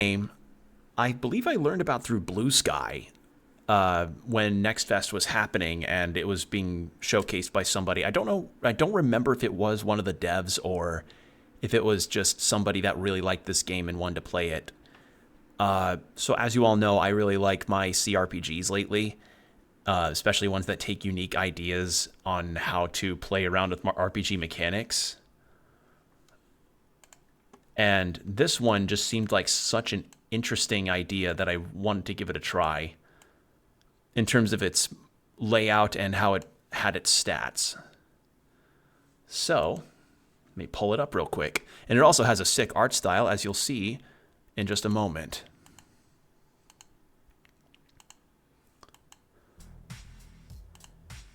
game, I believe I learned about through Blue Sky when Next Fest was happening and it was being showcased by somebody. I don't know. I don't remember if it was one of the devs or if it was just somebody that really liked this game and wanted to play it. So as you all know, I really like my CRPGs lately, especially ones that take unique ideas on how to play around with RPG mechanics. And this one just seemed like such an interesting idea that I wanted to give it a try in terms of its layout and how it had its stats. So, let me pull it up real quick. And it also has a sick art style, as you'll see in just a moment.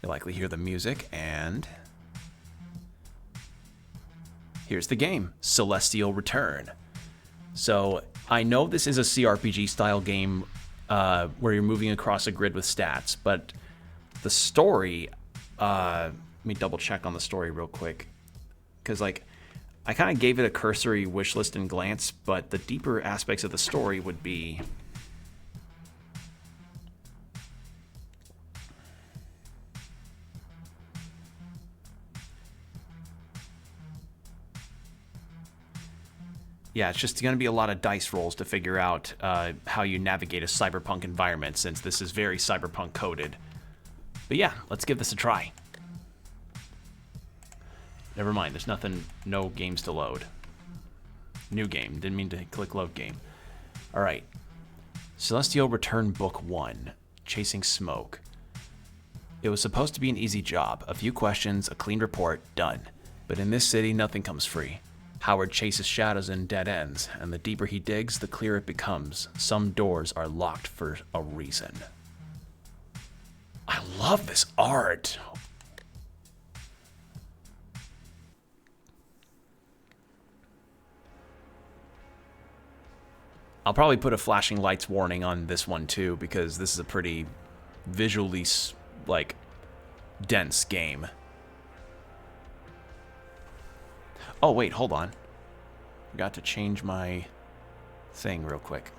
You'll likely hear the music, and here's the game, Celestial Return. So I know this is a CRPG style game where you're moving across a grid with stats, but the story, let me double check on the story real quick. Because like, I kind of gave it a cursory wish list and glance, but the deeper aspects of the story would be... Yeah, it's just going to be a lot of dice rolls to figure out how you navigate a cyberpunk environment, since this is very cyberpunk coded. But yeah, let's give this a try. Never mind, there's nothing, no games to load. New game, didn't mean to click load game. Alright. Celestial Return Book 1, Chasing Smoke. It was supposed to be an easy job. A few questions, a clean report, done. But in this city, nothing comes free. Howard chases shadows and dead ends, and the deeper he digs, the clearer it becomes. Some doors are locked for a reason. I love this art. I'll probably put a flashing lights warning on this one too, because this is a pretty visually, like, dense game. Oh, wait, hold on. Forgot to change my thing real quick.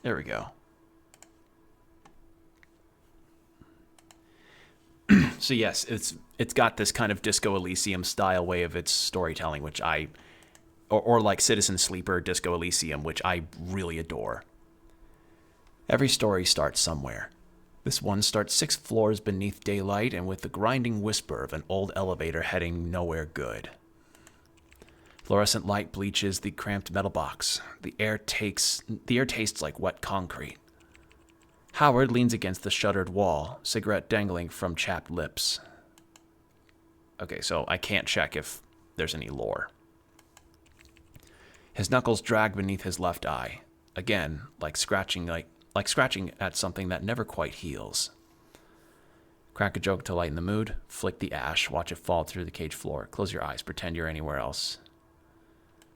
There we go. So yes, it's got this kind of Disco Elysium style way of its storytelling, which I... Or like Citizen Sleeper, Disco Elysium, which I really adore. Every story starts somewhere. This one starts 6 floors beneath daylight and with the grinding whisper of an old elevator heading nowhere good. Fluorescent light bleaches the cramped metal box. The air tastes like wet concrete. Howard leans against the shuttered wall, cigarette dangling from chapped lips. Okay, so I can't check if there's any lore. His knuckles drag beneath his left eye. Again, like scratching at something that never quite heals. Crack a joke to lighten the mood. Flick the ash. Watch it fall through the cage floor. Close your eyes. Pretend you're anywhere else.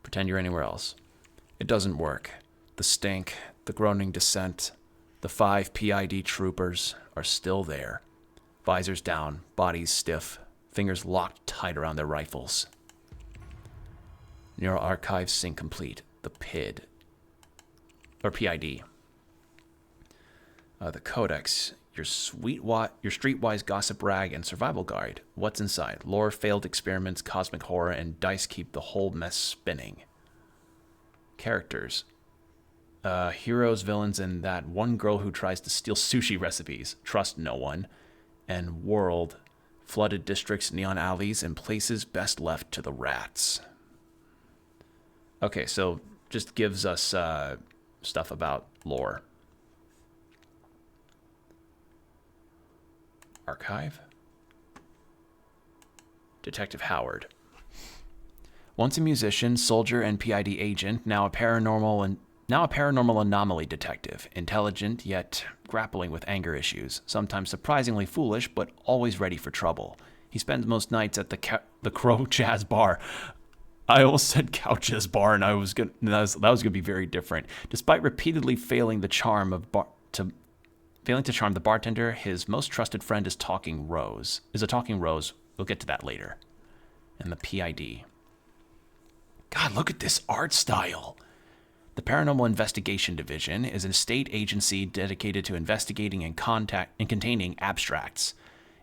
Pretend you're anywhere else. It doesn't work. The stink, the groaning descent, the 5 PID troopers are still there. Visors down, bodies stiff, fingers locked tight around their rifles. Neural archives sync complete. The PID. Or PID. The Codex. Your streetwise gossip rag and survival guide. What's inside? Lore, failed experiments, cosmic horror, and dice keep the whole mess spinning. Characters. Heroes, villains, and that one girl who tries to steal sushi recipes. Trust no one. And world. Flooded districts, neon alleys, and places best left to the rats. Okay, so just gives us stuff about lore. Archive. Detective Howard. Once a musician, soldier, and PID agent, now a paranormal anomaly detective, intelligent yet grappling with anger issues, sometimes surprisingly foolish but always ready for trouble. He spends most nights at the Crow Jazz Bar. I almost said Couch's Bar, and that was gonna be very different. Despite repeatedly failing the charm of Failing to charm the bartender, his most trusted friend is a talking rose. We'll get to that later. And the PID. God, look at this art style. The Paranormal Investigation Division is a state agency dedicated to investigating and containing abstracts.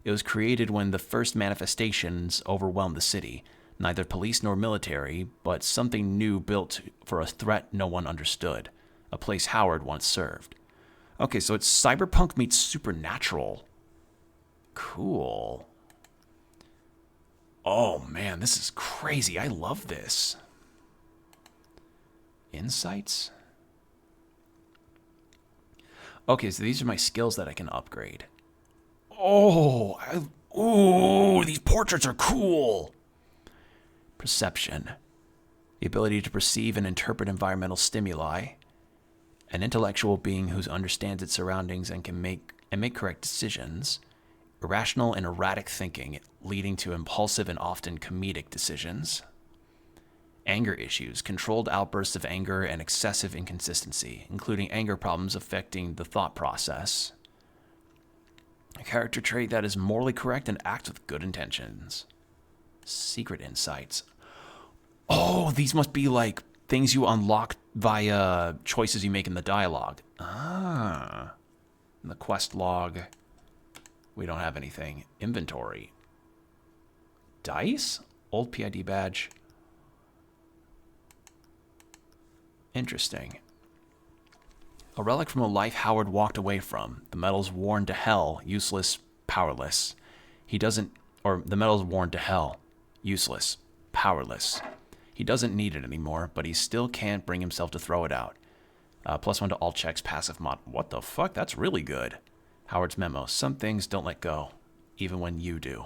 It was created when the first manifestations overwhelmed the city. Neither police nor military, but something new built for a threat no one understood. A place Howard once served. Okay, so it's cyberpunk meets supernatural. Cool. Oh man, this is crazy. I love this. Insights? Okay, so these are my skills that I can upgrade. Ooh, these portraits are cool. Perception. The ability to perceive and interpret environmental stimuli. An intellectual being who understands its surroundings and can make correct decisions. Irrational and erratic thinking, leading to impulsive and often comedic decisions. Anger issues, controlled outbursts of anger and excessive inconsistency, including anger problems affecting the thought process. A character trait that is morally correct and acts with good intentions. Secret insights. Oh, these must be like things you unlock via choices you make in the dialogue. Ah. In the quest log, we don't have anything. Inventory. Dice? Old PID badge. Interesting. A relic from a life Howard walked away from. The metal's worn to hell, useless, powerless. The metal's worn to hell, useless, powerless. He doesn't need it anymore, but he still can't bring himself to throw it out. +1 to all checks, passive mod. What the fuck? That's really good. Howard's memo. Some things don't let go, even when you do.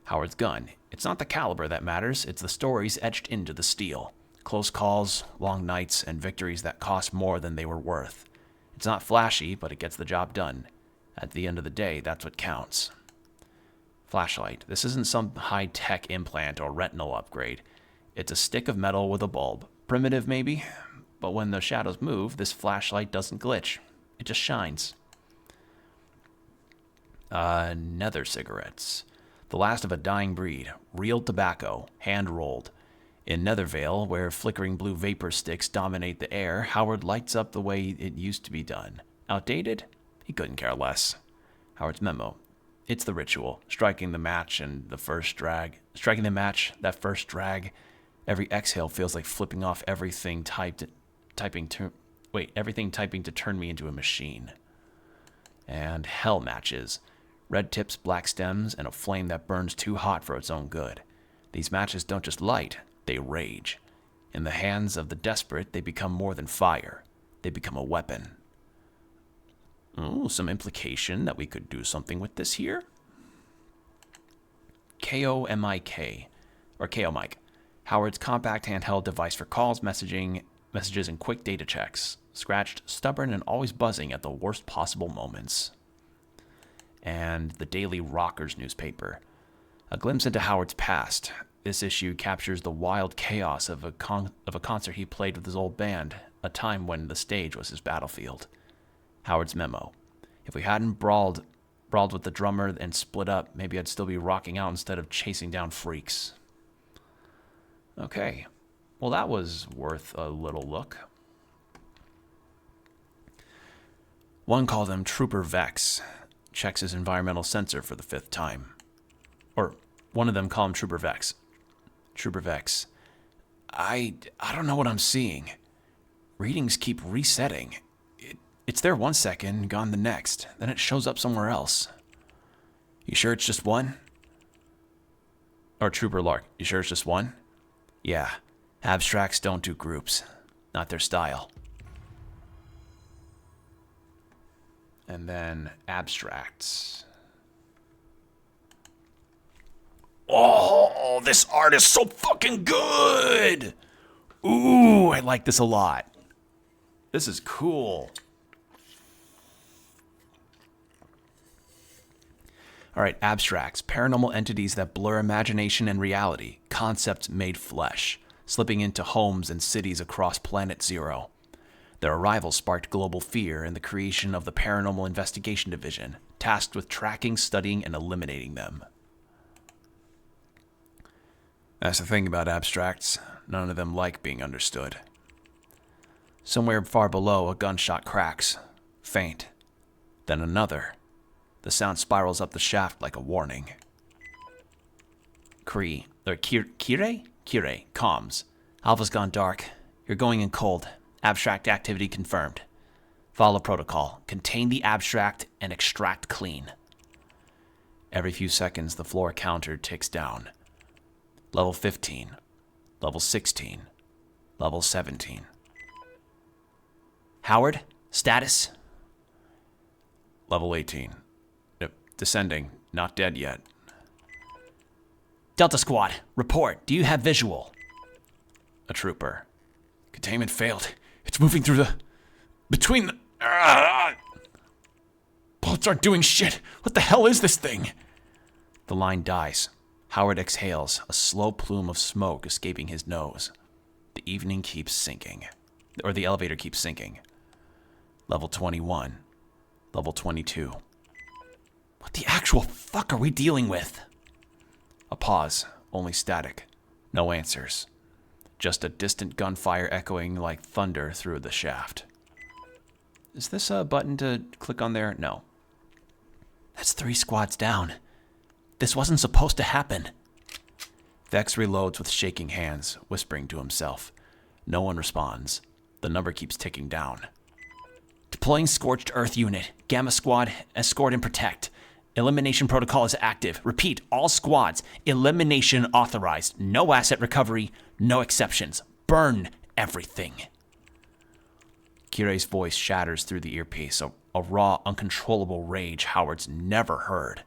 Howard's gun. It's not the caliber that matters, it's the stories etched into the steel. Close calls, long nights, and victories that cost more than they were worth. It's not flashy, but it gets the job done. At the end of the day, that's what counts. Flashlight. This isn't some high-tech implant or retinal upgrade. It's a stick of metal with a bulb. Primitive, maybe? But when the shadows move, this flashlight doesn't glitch. It just shines. Nether cigarettes. The last of a dying breed. Real tobacco. Hand-rolled. In Nethervale, where flickering blue vapor sticks dominate the air, Howard lights up the way it used to be done. Outdated? He couldn't care less. Howard's memo. It's the ritual. Striking the match and the first drag. Striking the match, that first drag. Every exhale feels like flipping off everything typing to turn me into a machine. And hell matches. Red tips, black stems, and a flame that burns too hot for its own good. These matches don't just light. They rage. In the hands of the desperate, they become more than fire. They become a weapon. Oh, some implication that we could do something with this here. KOMIK, or KOMIC. Howard's compact handheld device for calls, messages, and quick data checks. Scratched, stubborn, and always buzzing at the worst possible moments. And the Daily Rockers newspaper. A glimpse into Howard's past. This issue captures the wild chaos of a concert he played with his old band, a time when the stage was his battlefield. Howard's memo. If we hadn't brawled with the drummer and split up, maybe I'd still be rocking out instead of chasing down freaks. Okay. Well, that was worth a little look. One called him Trooper Vex. Checks his environmental sensor for the 5th time. Or one of them called him Trooper Vex. Trooper Vex. I don't know what I'm seeing. Readings keep resetting. It's there 1 second, gone the next. Then it shows up somewhere else. You sure it's just one? Or Trooper Lark. You sure it's just one? Yeah. Abstracts don't do groups. Not their style. And then abstracts. Oh, this art is so fucking good! Ooh, I like this a lot. This is cool. All right, abstracts. Paranormal entities that blur imagination and reality. Concepts made flesh. Slipping into homes and cities across Planet Zero. Their arrival sparked global fear and the creation of the Paranormal Investigation Division, tasked with tracking, studying, and eliminating them. That's the thing about abstracts. None of them like being understood. Somewhere far below, a gunshot cracks. Faint. Then another. The sound spirals up the shaft like a warning. Kire, comms. Alpha's gone dark. You're going in cold. Abstract activity confirmed. Follow protocol. Contain the abstract and extract clean. Every few seconds, the floor counter ticks down. Level 15. Level 16. Level 17. Howard, status? Level 18. Descending. Not dead yet. Delta Squad, report. Do you have visual? A trooper. Containment failed. It's moving through the... between the... Bullets aren't doing shit. What the hell is this thing? The line dies. Howard exhales, a slow plume of smoke escaping his nose. The evening keeps sinking. Or the elevator keeps sinking. Level 21. Level 22. What the actual fuck are we dealing with? A pause. Only static. No answers. Just a distant gunfire echoing like thunder through the shaft. Is this a button to click on there? No. That's 3 squads down. This wasn't supposed to happen. Vex reloads with shaking hands, whispering to himself. No one responds. The number keeps ticking down. Deploying Scorched Earth Unit. Gamma Squad, escort and protect. Elimination protocol is active. Repeat, all squads. Elimination authorized. No asset recovery. No exceptions. Burn everything. Kire's voice shatters through the earpiece, a raw, uncontrollable rage Howard's never heard.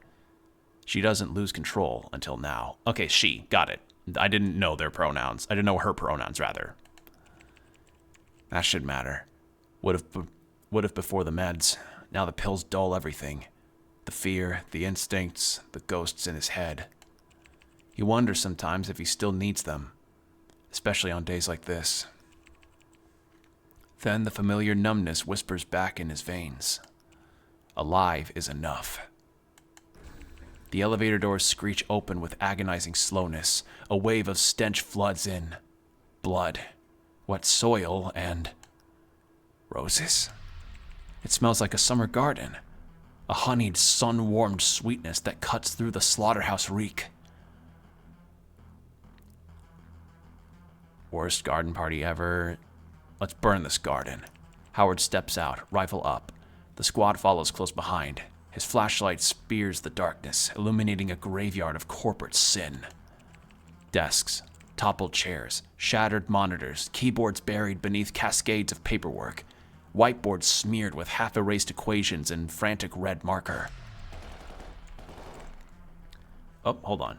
She doesn't lose control until now. Okay, she. Got it. I didn't know their pronouns. I didn't know her pronouns, rather. That should matter. Would have before the meds. Now the pills dull everything. The fear, the instincts, the ghosts in his head. He wonders sometimes if he still needs them. Especially on days like this. Then the familiar numbness whispers back in his veins. Alive is enough. The elevator doors screech open with agonizing slowness. A wave of stench floods in. Blood, wet soil, and... roses? It smells like a summer garden. A honeyed, sun-warmed sweetness that cuts through the slaughterhouse reek. Worst garden party ever. Let's burn this garden. Howard steps out, rifle up. The squad follows close behind. His flashlight spears the darkness, illuminating a graveyard of corporate sin. Desks, toppled chairs, shattered monitors, keyboards buried beneath cascades of paperwork, whiteboards smeared with half-erased equations and frantic red marker. Oh, hold on.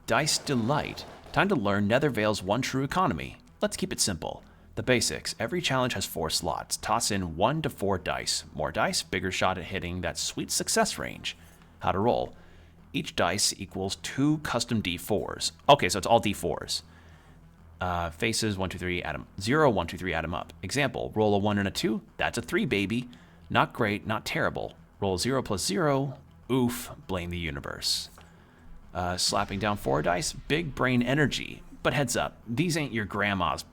Dice Delight. Time to learn Nethervale's one true economy. Let's keep it simple. The basics. Every challenge has 4 slots. Toss in 1 to 4 dice. More dice, bigger shot at hitting that sweet success range. How to roll. Each dice equals 2 custom D4s. Okay, so it's all D4s. Faces, 1, 2, 3, add 'em. 0, 1, 2, 3, add 'em up. Example, roll a 1 and a 2. That's a 3, baby. Not great, not terrible. Roll 0 plus 0. Oof, blame the universe. Slapping down 4 dice. Big brain energy. But heads up, these ain't your grandma's.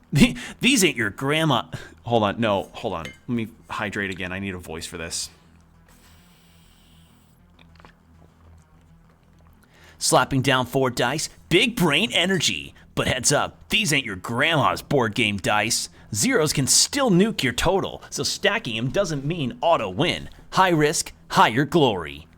These ain't your grandma. Hold on, no, hold on. Let me hydrate again. I need a voice for this. Slapping down 4 dice. Big brain energy. But heads up, these ain't your grandma's board game dice. Zeros can still nuke your total, so stacking them doesn't mean auto win. High risk, higher glory.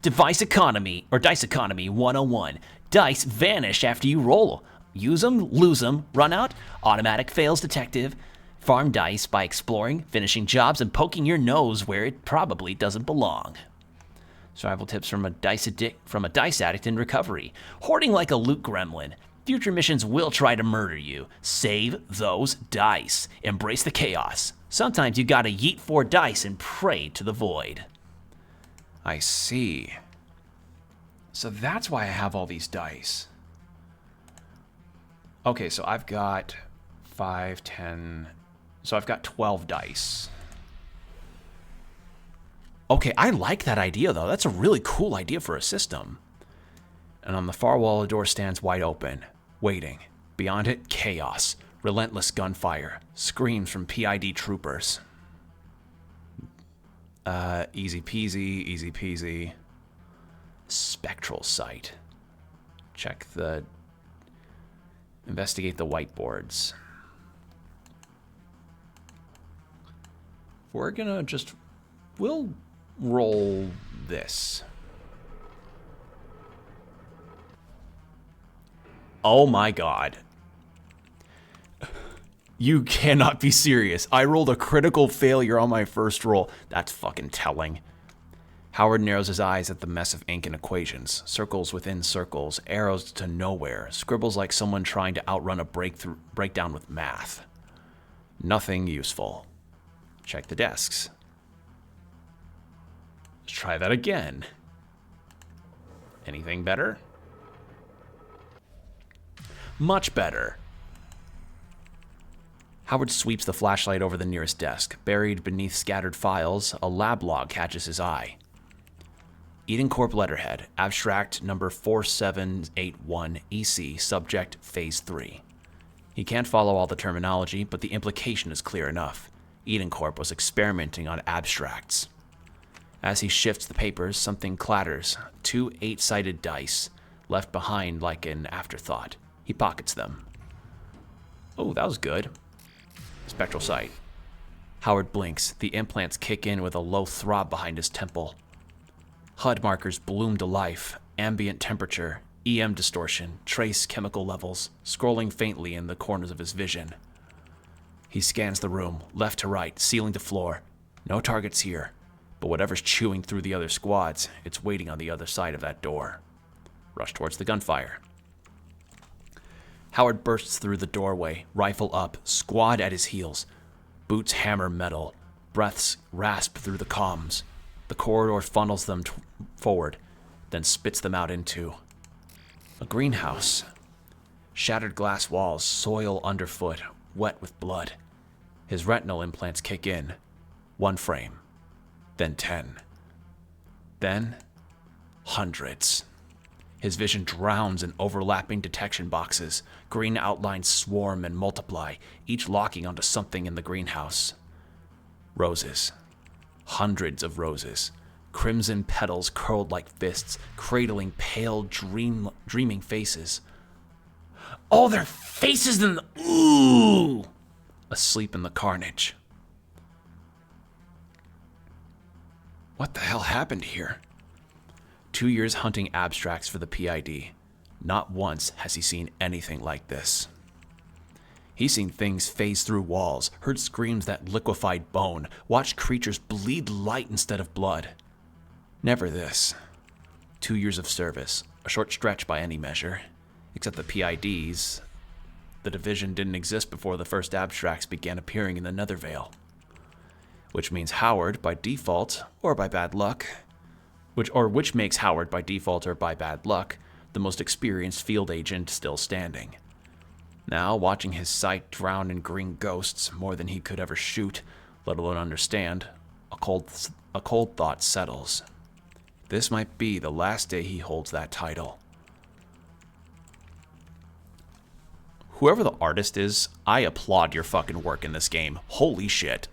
Dice Economy 101. Dice vanish after you roll. Use them, lose them, run out, automatic fails detective. Farm dice by exploring, finishing jobs, and poking your nose where it probably doesn't belong. Survival tips from a dice addict in recovery. Hoarding like a loot gremlin. Future missions will try to murder you. Save those dice. Embrace the chaos. Sometimes you gotta yeet 4 dice and pray to the void. I see. So that's why I have all these dice. Okay, so I've got 5, 10. So I've got 12 dice. Okay, I like that idea, though. That's a really cool idea for a system. And on the far wall, a door stands wide open, waiting. Beyond it, chaos, relentless gunfire, screams from PID troopers. Easy peasy, easy peasy. Spectral sight. Check the... Investigate the whiteboards. We're gonna just... We'll roll this. Oh my god. You cannot be serious. I rolled a critical failure on my first roll. That's fucking telling. Howard narrows his eyes at the mess of ink and equations. Circles within circles, arrows to nowhere, scribbles like someone trying to outrun a breakdown with math. Nothing useful. Check the desks. Let's try that again. Anything better? Much better. Howard sweeps the flashlight over the nearest desk. Buried beneath scattered files, a lab log catches his eye. Eden Corp letterhead, abstract number 4781 EC, subject phase 3. He can't follow all the terminology, but the implication is clear enough. Eden Corp was experimenting on abstracts. As he shifts the papers, something clatters. 2 8-sided dice, left behind like an afterthought. He pockets them. Oh, that was good. Spectral sight. Howard blinks. The implants kick in with a low throb behind his temple. HUD markers bloom to life. Ambient temperature, EM distortion, trace chemical levels, scrolling faintly in the corners of his vision. He scans the room, left to right, ceiling to floor. No targets here, but whatever's chewing through the other squads, it's waiting on the other side of that door. Rush towards the gunfire. Howard bursts through the doorway, rifle up, squad at his heels. Boots hammer metal, breaths rasp through the comms. The corridor funnels them forward, then spits them out into a greenhouse. Shattered glass walls, soil underfoot, wet with blood. His retinal implants kick in. 1 frame, then 10. Then, hundreds. His vision drowns in overlapping detection boxes. Green outlines swarm and multiply, each locking onto something in the greenhouse. Roses. Hundreds of roses. Crimson petals curled like fists, cradling pale, dreaming faces. Oh, their faces in the... Ooh! Asleep in the carnage. What the hell happened here? 2 years hunting abstracts for the PID. Not once has he seen anything like this. He's seen things phase through walls, heard screams that liquefied bone, watched creatures bleed light instead of blood. Never this. 2 years of service, a short stretch by any measure. Except the PIDs. The division didn't exist before the first abstracts began appearing in the Nethervale. Which means Howard, by default, or by bad luck, which makes Howard, by default or by bad luck, the most experienced field agent still standing. Now, watching his sight drown in green ghosts more than he could ever shoot, let alone understand, a cold thought settles. This might be the last day he holds that title. Whoever the artist is, I applaud your fucking work in this game. Holy shit.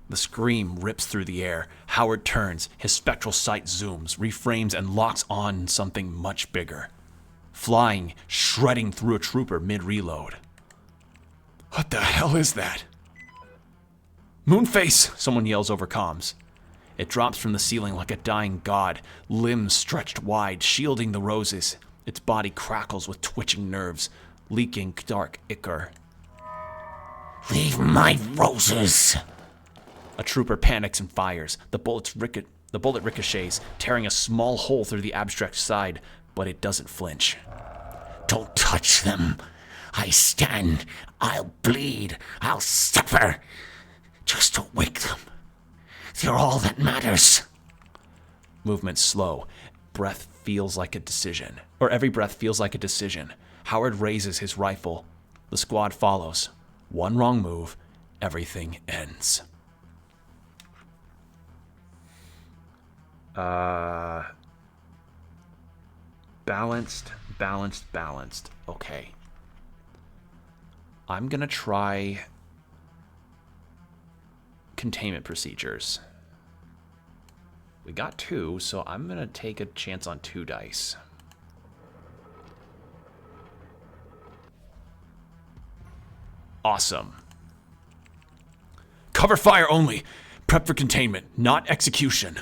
The scream rips through the air. Howard turns, his spectral sight zooms, reframes, and locks on something much bigger. Flying, shredding through a trooper mid-reload. What the hell is that? Moonface! Someone yells over comms. It drops from the ceiling like a dying god, limbs stretched wide, shielding the roses. Its body crackles with twitching nerves, leaking dark ichor. Leave my roses! A trooper panics and fires. The bullet ricochets, tearing a small hole through the abstract's side, but it doesn't flinch. Don't touch them. I stand. I'll bleed. I'll suffer. Just to wake them. They're all that matters. Movement slow. Breath feels like a decision. Or every breath feels like a decision. Howard raises his rifle. The squad follows. One wrong move, everything ends. Balanced. Okay. I'm gonna try containment procedures. We got 2, so I'm gonna take a chance on 2 dice. Awesome. Cover fire only. Prep for containment, not execution.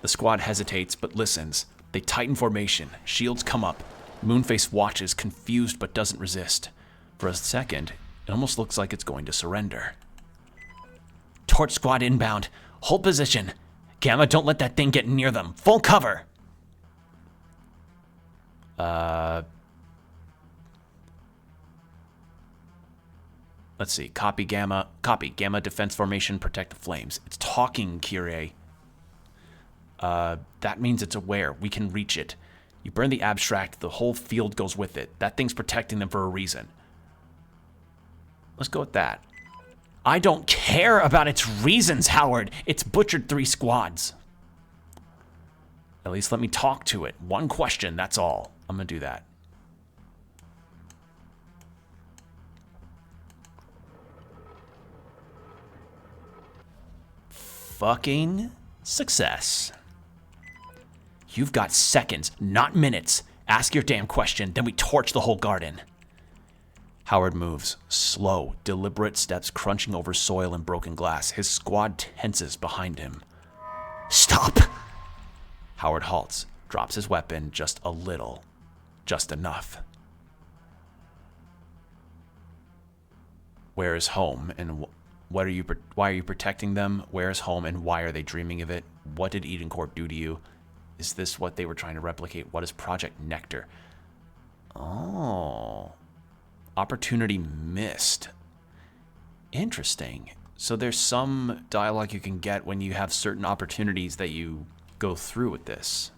The squad hesitates but listens. They tighten formation. Shields come up. Moonface watches, confused but doesn't resist. For a second, it almost looks like it's going to surrender. Torch squad inbound. Hold position. Gamma, don't let that thing get near them. Full cover. Let's see. Copy Gamma. Copy. Gamma defense formation, protect the flames. It's talking, Kyrie. That means it's aware. We can reach it. You burn the abstract, the whole field goes with it. That thing's protecting them for a reason. Let's go with that. I don't care about its reasons, Howard. It's butchered 3 squads. At least let me talk to it. 1 question, that's all. I'm gonna do that. Fucking success. You've got seconds, not minutes. Ask your damn question, then we torch the whole garden. Howard moves. Slow, deliberate steps crunching over soil and broken glass. His squad tenses behind him. Stop! Howard halts, drops his weapon just a little. Just enough. Where is home, and why are you protecting them? Where is home, and why are they dreaming of it? What did Eden Corp do to you? Is this what they were trying to replicate? What is Project Nectar? Oh. Opportunity missed. Interesting. So there's some dialogue you can get when you have certain opportunities that you go through with this.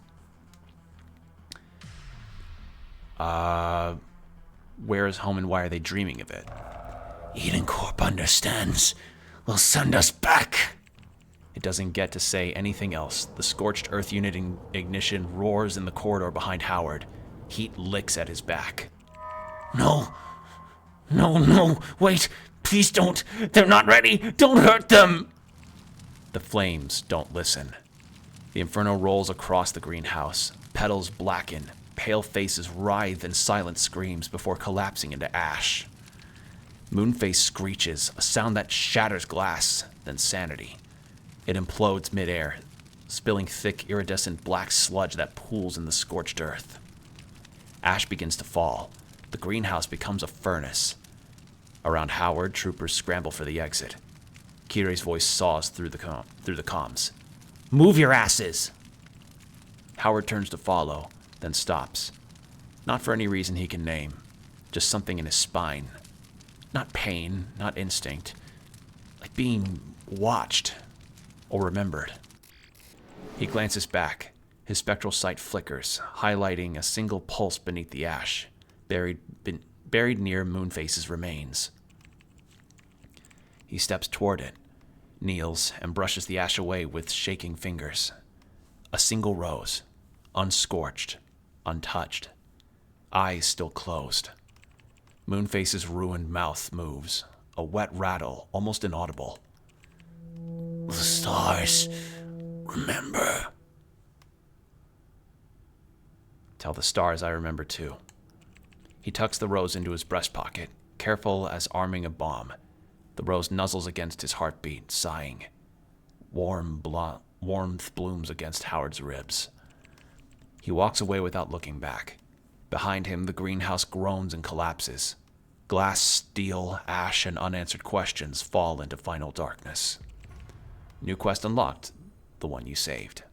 Where is home and why are they dreaming of it? Eden Corp understands. Will send us back. It doesn't get to say anything else. The scorched earth unit in ignition roars in the corridor behind Howard. Heat licks at his back. No. No, wait. Please don't. They're not ready. Don't hurt them. The flames don't listen. The inferno rolls across the greenhouse. Petals blacken. Pale faces writhe in silent screams before collapsing into ash. Moonface screeches, a sound that shatters glass, then sanity. It implodes midair, spilling thick, iridescent black sludge that pools in the scorched earth. Ash begins to fall. The greenhouse becomes a furnace. Around Howard, troopers scramble for the exit. Kirei's voice saws through the comms. Move your asses! Howard turns to follow, then stops. Not for any reason he can name. Just something in his spine. Not pain, not instinct. Like being watched. Or remembered. He glances back. His spectral sight flickers, highlighting a single pulse beneath the ash, buried near Moonface's remains. He steps toward it, kneels, and brushes the ash away with shaking fingers. A single rose, unscorched, untouched, eyes still closed. Moonface's ruined mouth moves, a wet rattle, almost inaudible. The stars, remember. Tell the stars I remember too. He tucks the rose into his breast pocket, careful as arming a bomb. The rose nuzzles against his heartbeat, sighing. Warmth blooms against Howard's ribs. He walks away without looking back. Behind him, the greenhouse groans and collapses. Glass, steel, ash, and unanswered questions fall into final darkness. New quest unlocked, the one you saved.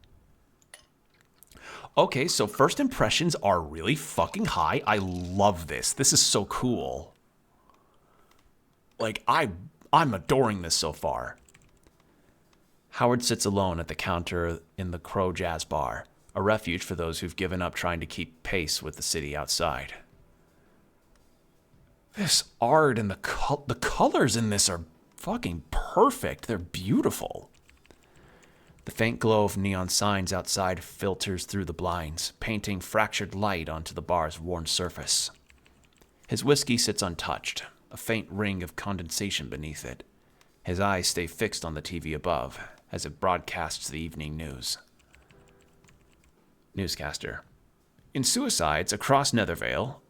Okay, so first impressions are really fucking high. I love this. This is so cool. Like, I'm adoring this so far. Howard sits alone at the counter in the Crow Jazz Bar, a refuge for those who've given up trying to keep pace with the city outside. This art and the colors in this are fucking perfect. They're beautiful. The faint glow of neon signs outside filters through the blinds, painting fractured light onto the bar's worn surface. His whiskey sits untouched, a faint ring of condensation beneath it. His eyes stay fixed on the TV above, as it broadcasts the evening news. Newscaster. In suicides across Nethervale,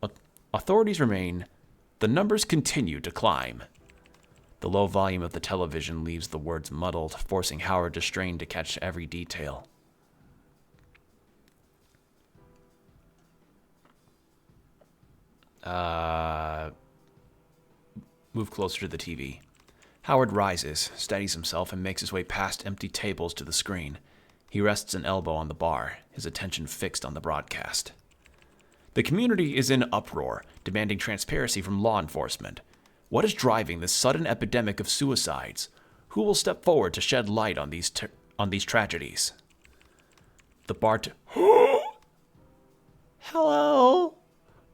authorities remain. The numbers continue to climb. The low volume of the television leaves the words muddled, forcing Howard to strain to catch every detail. Move closer to the TV. Howard rises, steadies himself, and makes his way past empty tables to the screen. He rests an elbow on the bar, his attention fixed on the broadcast. The community is in uproar, demanding transparency from law enforcement. What is driving this sudden epidemic of suicides? Who will step forward to shed light on these tragedies? The Hello?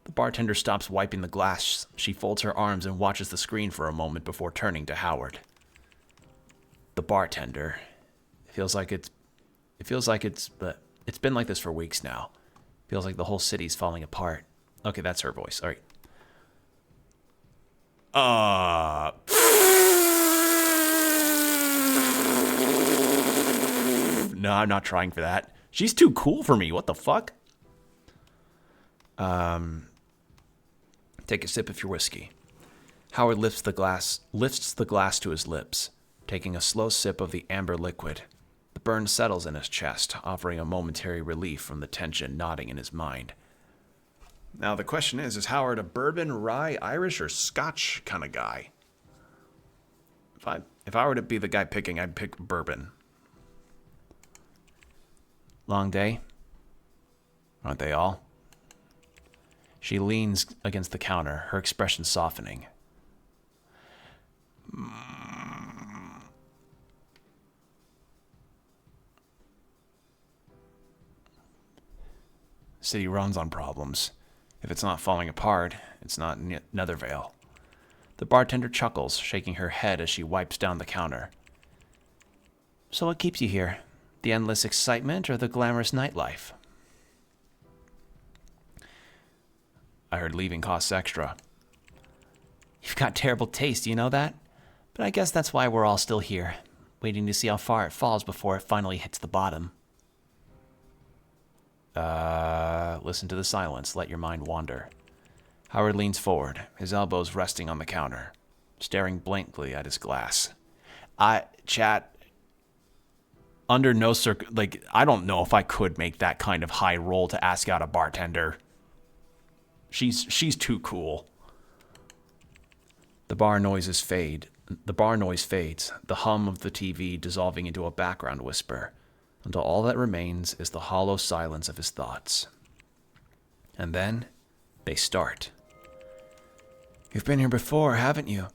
The bartender stops wiping the glass. She folds her arms and watches the screen for a moment before turning to Howard. The bartender. But it's been like this for weeks now. Feels like the whole city's falling apart. Okay, that's her voice. All right. No, I'm not trying for that. She's too cool for me. What the fuck? Take a sip of your whiskey. Howard lifts the glass to his lips, taking a slow sip of the amber liquid. The burn settles in his chest, offering a momentary relief from the tension knotting in his mind. Now the question is Howard a bourbon, rye, Irish, or Scotch kind of guy? If I were to be the guy picking, I'd pick bourbon. Long day? Aren't they all? She leans against the counter, her expression softening. City runs on problems. If it's not falling apart, it's not Nethervale. The bartender chuckles, shaking her head as she wipes down the counter. So what keeps you here? The endless excitement or the glamorous nightlife? I heard leaving costs extra. You've got terrible taste, you know that? But I guess that's why we're all still here, waiting to see how far it falls before it finally hits the bottom. Listen to the silence. Let your mind wander. Howard leans forward, his elbows resting on the counter, staring blankly at his glass. Chat, under no I don't know if I could make that kind of high roll to ask out a bartender. She's too cool. The bar noise fades, the hum of the TV dissolving into a background whisper, until all that remains is the hollow silence of his thoughts. And then, they start. You've been here before, haven't you?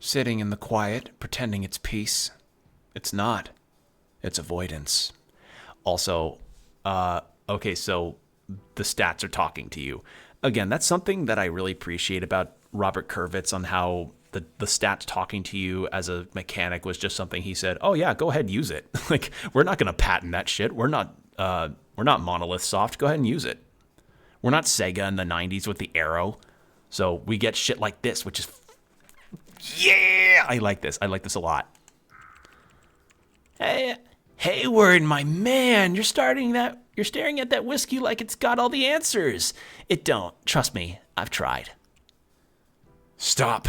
Sitting in the quiet, pretending it's peace. It's not. It's avoidance. Also, okay, so the stats are talking to you. Again, that's something that I really appreciate about Robert Kurvitz on how the stats talking to you as a mechanic was just something he said, oh yeah, go ahead and use it. Like, we're not going to patent that shit. We're not Monolith Soft. Go ahead and use it. We're not Sega in the 90s with the arrow. So we get shit like this, which is, yeah, I like this. I like this a lot. Hey, Hayward, my man, you're staring at that whiskey like it's got all the answers. It don't. Trust me, I've tried. Stop.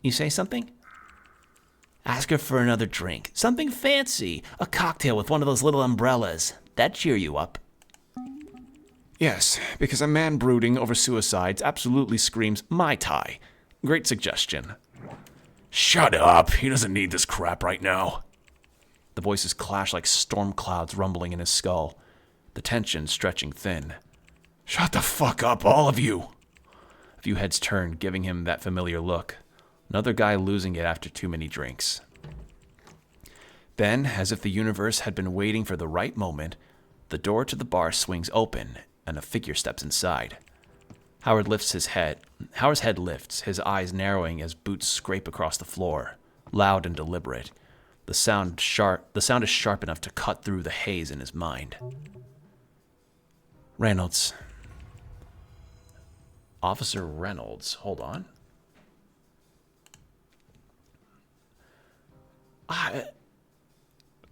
You say something? Ask her for another drink. Something fancy. A cocktail with one of those little umbrellas. That'd cheer you up. Yes, because a man brooding over suicides absolutely screams Mai Tai. Great suggestion. Shut up. He doesn't need this crap right now. The voices clash like storm clouds rumbling in his skull, the tension stretching thin. Shut the fuck up, all of you. A few heads turned, giving him that familiar look. Another guy losing it after too many drinks. Then, as if the universe had been waiting for the right moment, the door to the bar swings open, and a figure steps inside. Howard's head lifts, his eyes narrowing as boots scrape across the floor. loud and deliberate. The sound is sharp enough to cut through the haze in his mind. Reynolds. Officer Reynolds. Hold on.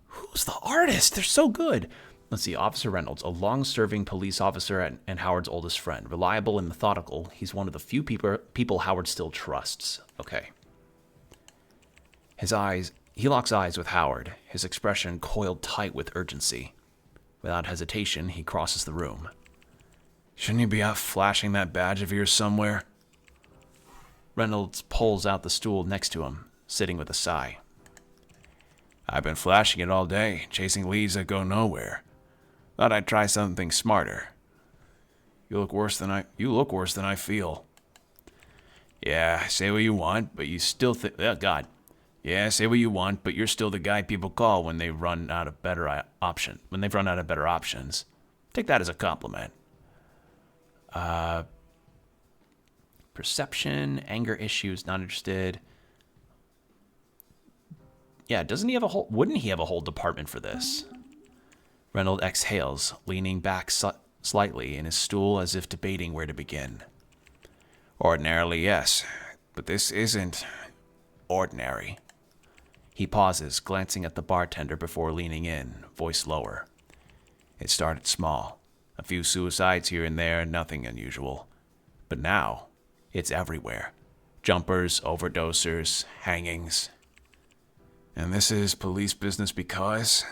Who's the artist? They're so good. Let's see. Officer Reynolds, a long-serving police officer and Howard's oldest friend. Reliable and methodical, he's one of the few people Howard still trusts. Okay. He locks eyes with Howard, his expression coiled tight with urgency. Without hesitation, he crosses the room. Shouldn't you be out flashing that badge of yours somewhere? Reynolds pulls out the stool next to him, sitting with a sigh. I've been flashing it all day, chasing leads that go nowhere. Thought I'd try something smarter. You look worse than I feel. Yeah, say what you want, but you still think... Oh, God. Yeah, say what you want, but you're still the guy people call when they've run out of better options. Take that as a compliment. Perception, anger issues, not interested. Yeah, wouldn't he have a whole department for this? Reynolds exhales, leaning back slightly in his stool as if debating where to begin. Ordinarily, yes, but this isn't ordinary. He pauses, glancing at the bartender before leaning in, voice lower. It started small. A few suicides here and there, nothing unusual. But now, it's everywhere. Jumpers, overdosers, hangings. And this is police business because...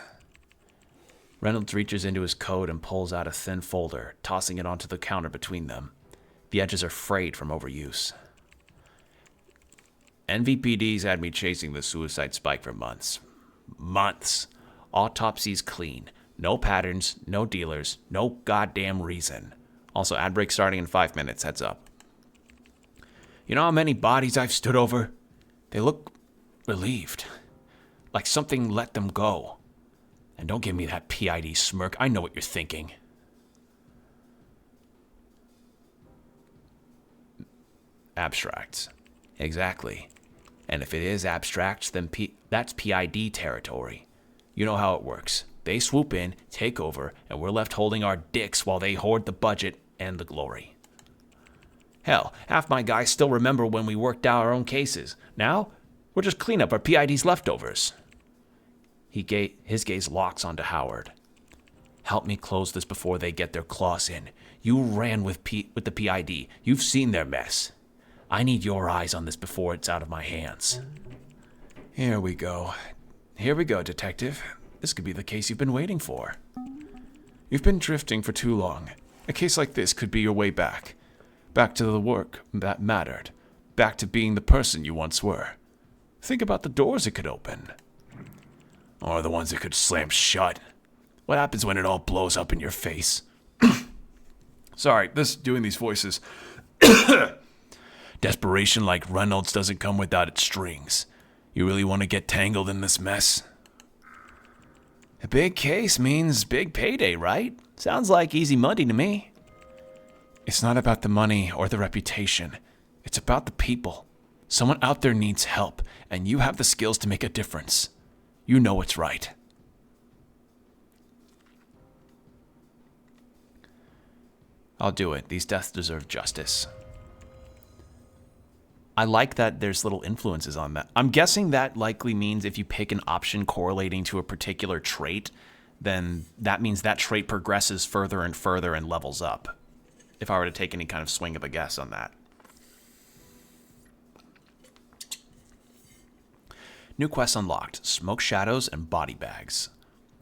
Reynolds reaches into his coat and pulls out a thin folder, tossing it onto the counter between them. The edges are frayed from overuse. NVPD's had me chasing the suicide spike for months. Months. Autopsies clean. No patterns, no dealers, no goddamn reason. Also, ad break starting in 5 minutes, heads up. You know how many bodies I've stood over? They look relieved. Like something let them go. And don't give me that PID smirk. I know what you're thinking. Abstracts. Exactly. And if it is abstracts, then that's PID territory. You know how it works. They swoop in, take over, and we're left holding our dicks while they hoard the budget and the glory. Hell, half my guys still remember when we worked out our own cases. Now, we'll just clean up our PID's leftovers. His gaze locks onto Howard. Help me close this before they get their claws in. You ran with the PID. You've seen their mess. I need your eyes on this before it's out of my hands. Here we go. Here we go, Detective. This could be the case you've been waiting for. You've been drifting for too long. A case like this could be your way back. Back to the work that mattered. Back to being the person you once were. Think about the doors it could open. Or the ones it could slam shut. What happens when it all blows up in your face? Sorry, doing these voices. Desperation like Reynolds doesn't come without its strings. You really want to get tangled in this mess? A big case means big payday, right? Sounds like easy money to me. It's not about the money or the reputation. It's about the people. Someone out there needs help, and you have the skills to make a difference. You know what's right. I'll do it. These deaths deserve justice. I like that there's little influences on that. I'm guessing that likely means if you pick an option correlating to a particular trait, then that means that trait progresses further and further and levels up. If I were to take any kind of swing of a guess on that. New quests unlocked. Smoke shadows and body bags.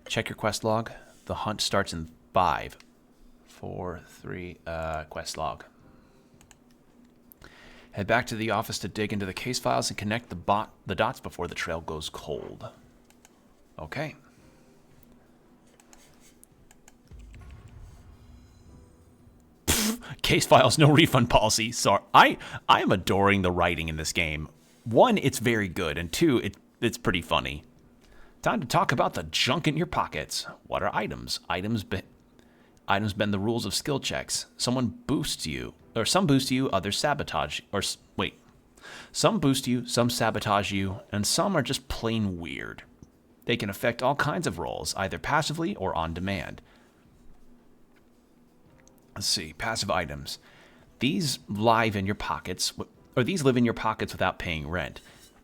Check your quest log. The hunt starts in 5, 4, 3, quest log. Head back to the office to dig into the case files and connect the dots before the trail goes cold. Okay. Case files, no refund policy. Sorry. I am adoring the writing in this game. 1, it's very good, and 2, it's pretty funny. Time to talk about the junk in your pockets. What are items? Items bend the rules of skill checks. Some boost you, others sabotage. Some boost you, some sabotage you, and some are just plain weird. They can affect all kinds of rolls, either passively or on demand. Let's see, passive items. These live in your pockets, or these live in your pockets without paying rent.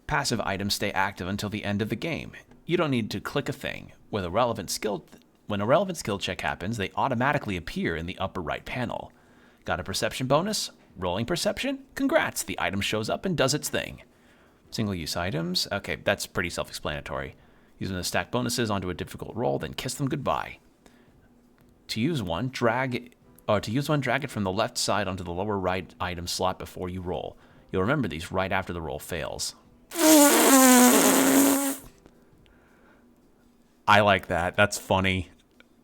Passive items stay active until the end of the game. You don't need to click a thing. When a relevant skill check happens, they automatically appear in the upper right panel. Got a perception bonus? Rolling perception? Congrats, the item shows up and does its thing. Single-use items? Okay, that's pretty self-explanatory. Use them to stack bonuses onto a difficult roll, then kiss them goodbye. To use one, drag it from the left side onto the lower right item slot before you roll. You'll remember these right after the roll fails. I like that. That's funny.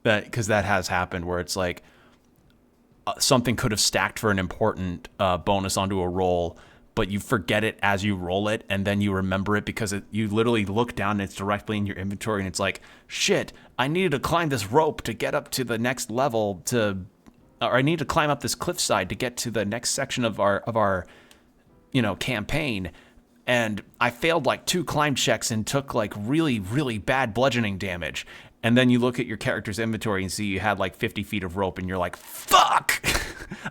Because that has happened where it's like something could have stacked for an important bonus onto a roll, but you forget it as you roll it, and then you remember it because you literally look down and it's directly in your inventory, and it's like, shit, I needed to climb this rope to get up to the next level or I need to climb up this cliffside to get to the next section of our campaign. And I failed like 2 climb checks and took like really, really bad bludgeoning damage. And then you look at your character's inventory and see you had like 50 feet of rope and you're like, fuck!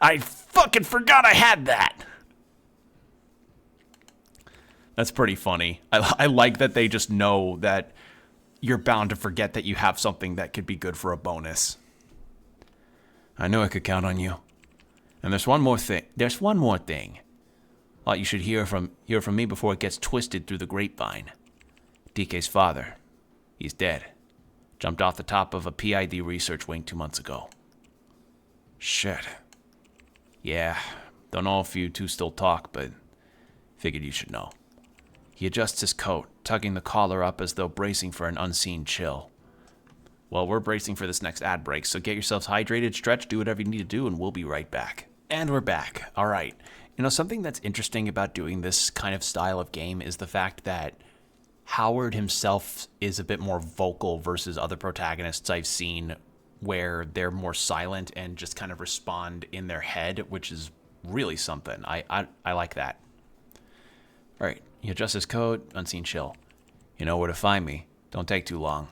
I fucking forgot I had that! That's pretty funny. I like that they just know that you're bound to forget that you have something that could be good for a bonus. I knew I could count on you. And there's one more thing. You should hear from me before it gets twisted through the grapevine. DK's father, he's dead. Jumped off the top of a PID research wing 2 months ago. Shit. Yeah, don't know if you two still talk, but figured you should know. He adjusts his coat, tugging the collar up as though bracing for an unseen chill. Well, we're bracing for this next ad break, so get yourselves hydrated, stretch, do whatever you need to do, and we'll be right back. And we're back. All right. Something that's interesting about doing this kind of style of game is the fact that Howard himself is a bit more vocal versus other protagonists I've seen where they're more silent and just kind of respond in their head, which is really something. I like that. All right. He adjusts his coat, unseen chill. You know where to find me. Don't take too long.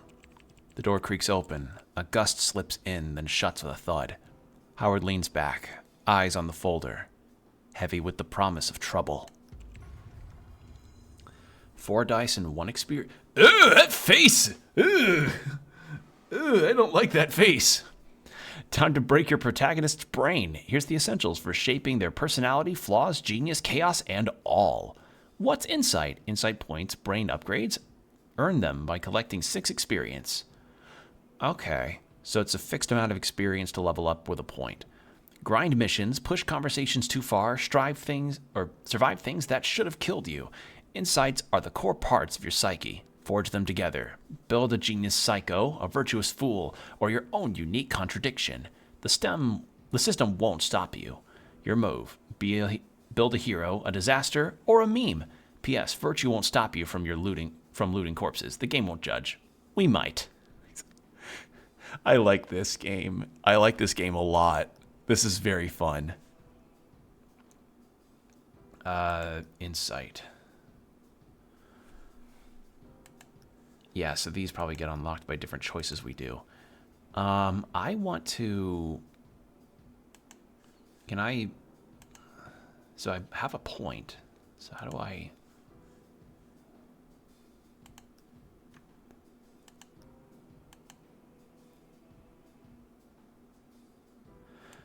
The door creaks open. A gust slips in, then shuts with a thud. Howard leans back, eyes on the folder, heavy with the promise of trouble. 4 dice and 1 experience. Ugh, that face! Ugh. Ugh, I don't like that face. Time to break your protagonist's brain. Here's the essentials for shaping their personality, flaws, genius, chaos, and all. What's insight? Insight points, brain upgrades. Earn them by collecting 6 experience. Okay, so it's a fixed amount of experience to level up with a point. Grind missions, push conversations too far, survive things that should have killed you. Insights are the core parts of your psyche. Forge them together. Build a genius psycho, a virtuous fool, or your own unique contradiction. The system won't stop you. Your move: build a hero, a disaster, or a meme. P.S. Virtue won't stop you from looting corpses. The game won't judge. We might. I like this game. I like this game a lot. This is very fun. Insight. Yeah, so these probably get unlocked by different choices we do. I want to... Can I... So I have a point. So how do I...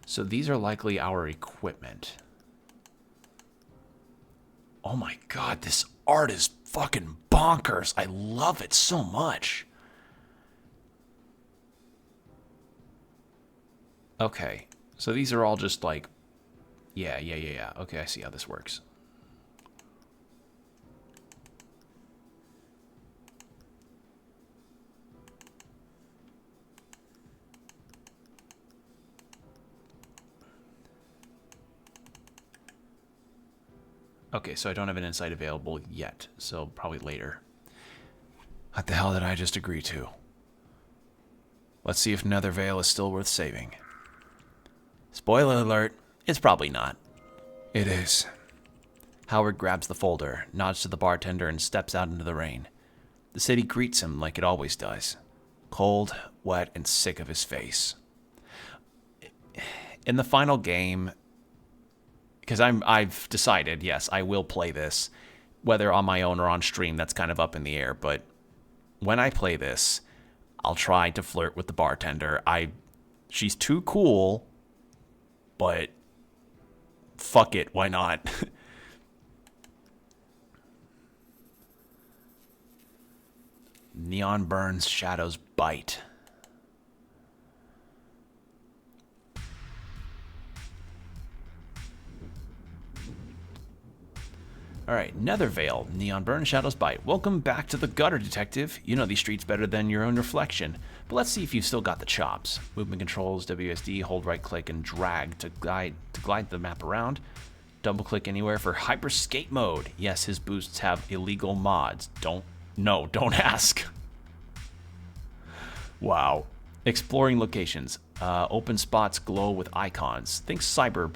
So these are likely our equipment. Oh my god, this art is fucking bonkers. I love it so much. Okay, so these are all just like... Yeah. Okay, I see how this works. Okay, so I don't have an insight available yet, so probably later. What the hell did I just agree to? Let's see if Nethervale is still worth saving. Spoiler alert, it's probably not. It is. Howard grabs the folder, nods to the bartender, and steps out into the rain. The city greets him like it always does. Cold, wet, and sick of his face. In the final game, because I've decided, yes, I will play this, whether on my own or on stream, that's kind of up in the air, but when I play this, I'll try to flirt with the bartender. She's too cool, but fuck it, why not? Neon burns, shadows bite. Alright, Nethervale, Neon Burn, Shadows Bite. Welcome back to the gutter, detective. You know these streets better than your own reflection. But let's see if you've still got the chops. Movement controls, WSD, hold right click and drag to glide the map around. Double click anywhere for hyper skate mode. Yes, his boosts have illegal mods. Don't ask. Wow. Exploring locations. Open spots glow with icons. Think cyber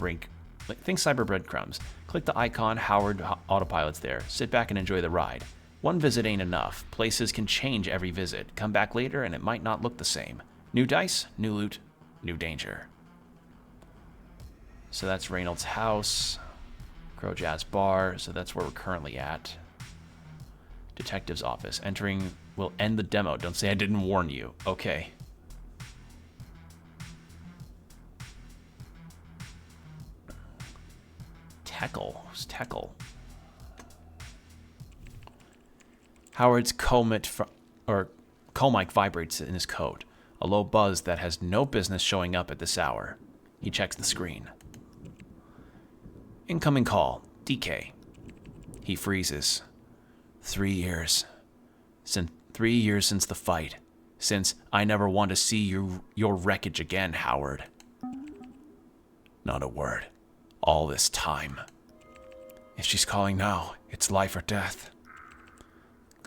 breadcrumbs. Click the icon, Howard autopilot's there. Sit back and enjoy the ride. One visit ain't enough. Places can change every visit. Come back later and it might not look the same. New dice, new loot, new danger. So that's Reynolds' house. Crow Jazz Bar, so that's where we're currently at. Detective's office. Entering will end the demo. Don't say I didn't warn you. Okay. Who's Teckle? Howard's comic vibrates in his coat, a low buzz that has no business showing up at this hour. He checks the screen. Incoming call, DK. He freezes. 3 years. 3 years since the fight. Since I never want to see your wreckage again, Howard. Not a word. All this time. If she's calling now, it's life or death.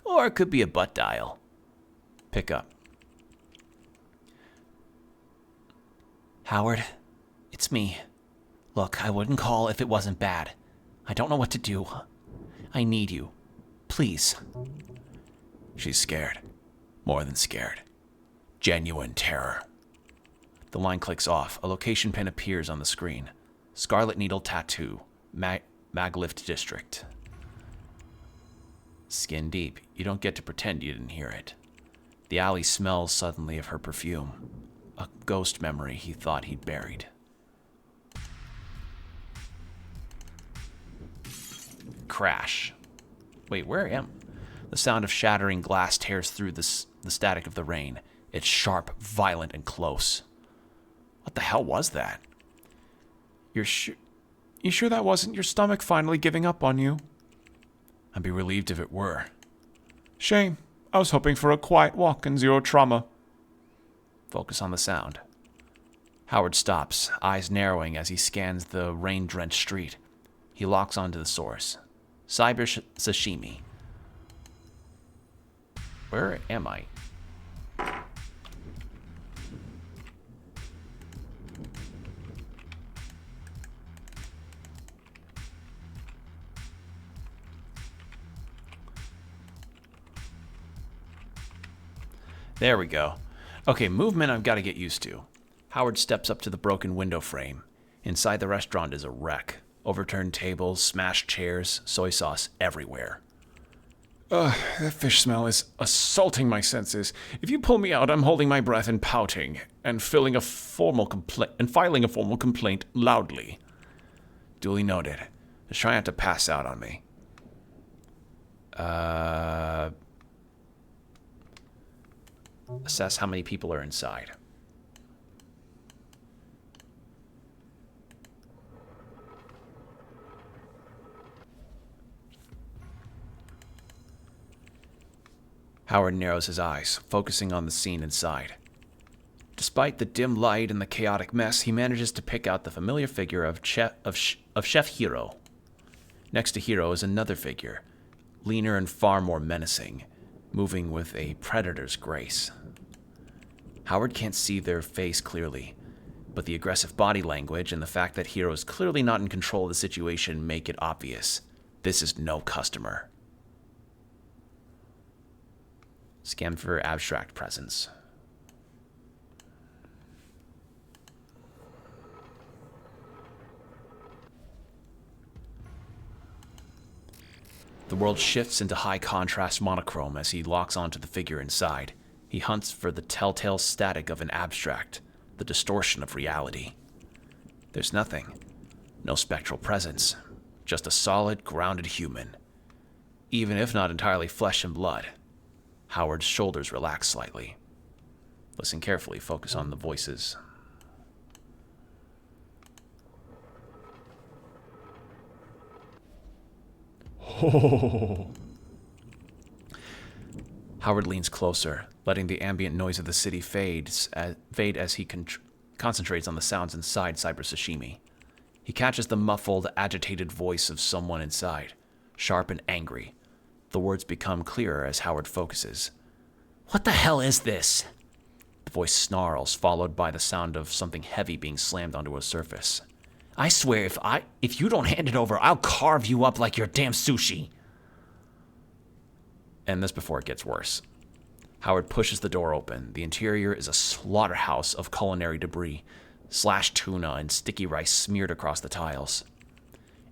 Or it could be a butt dial. Pick up. Howard, it's me. Look, I wouldn't call if it wasn't bad. I don't know what to do. I need you. Please. She's scared. More than scared. Genuine terror. The line clicks off. A location pin appears on the screen. Scarlet Needle Tattoo. Maglift District. Skin deep. You don't get to pretend you didn't hear it. The alley smells suddenly of her perfume. A ghost memory he thought he'd buried. Crash. Wait, where am I? The sound of shattering glass tears through the static of the rain. It's sharp, violent, and close. What the hell was that? You sure that wasn't your stomach finally giving up on you? I'd be relieved if it were. Shame. I was hoping for a quiet walk in zero trauma. Focus on the sound. Howard stops, eyes narrowing as he scans the rain-drenched street. He locks onto the source. Cyber Sashimi. Where am I? There we go. Okay, movement I've got to get used to. Howard steps up to the broken window frame. Inside the restaurant is a wreck. Overturned tables, smashed chairs, soy sauce everywhere. That fish smell is assaulting my senses. If you pull me out, I'm holding my breath and pouting, and filing a formal complaint loudly. Duly noted. Just try not to pass out on me. Assess how many people are inside. Howard narrows his eyes, focusing on the scene inside. Despite the dim light and the chaotic mess, he manages to pick out the familiar figure of Chef Hero. Next to Hero is another figure, leaner and far more menacing, moving with a predator's grace. Howard can't see their face clearly, but the aggressive body language and the fact that Hero is clearly not in control of the situation make it obvious. This is no customer. Scan for abstract presence. The world shifts into high contrast monochrome as he locks onto the figure inside. He hunts for the telltale static of an abstract, the distortion of reality. There's nothing. No spectral presence. Just a solid, grounded human. Even if not entirely flesh and blood. Howard's shoulders relax slightly. Listen carefully, focus on the voices. Oh. Howard leans closer, letting the ambient noise of the city fade as he concentrates on the sounds inside Cyber Sashimi. He catches the muffled, agitated voice of someone inside, sharp and angry. The words become clearer as Howard focuses. "What the hell is this?" The voice snarls, followed by the sound of something heavy being slammed onto a surface. "I swear, if you don't hand it over, I'll carve you up like your damn sushi." And this before it gets worse. Howard pushes the door open. The interior is a slaughterhouse of culinary debris, slashed tuna and sticky rice smeared across the tiles.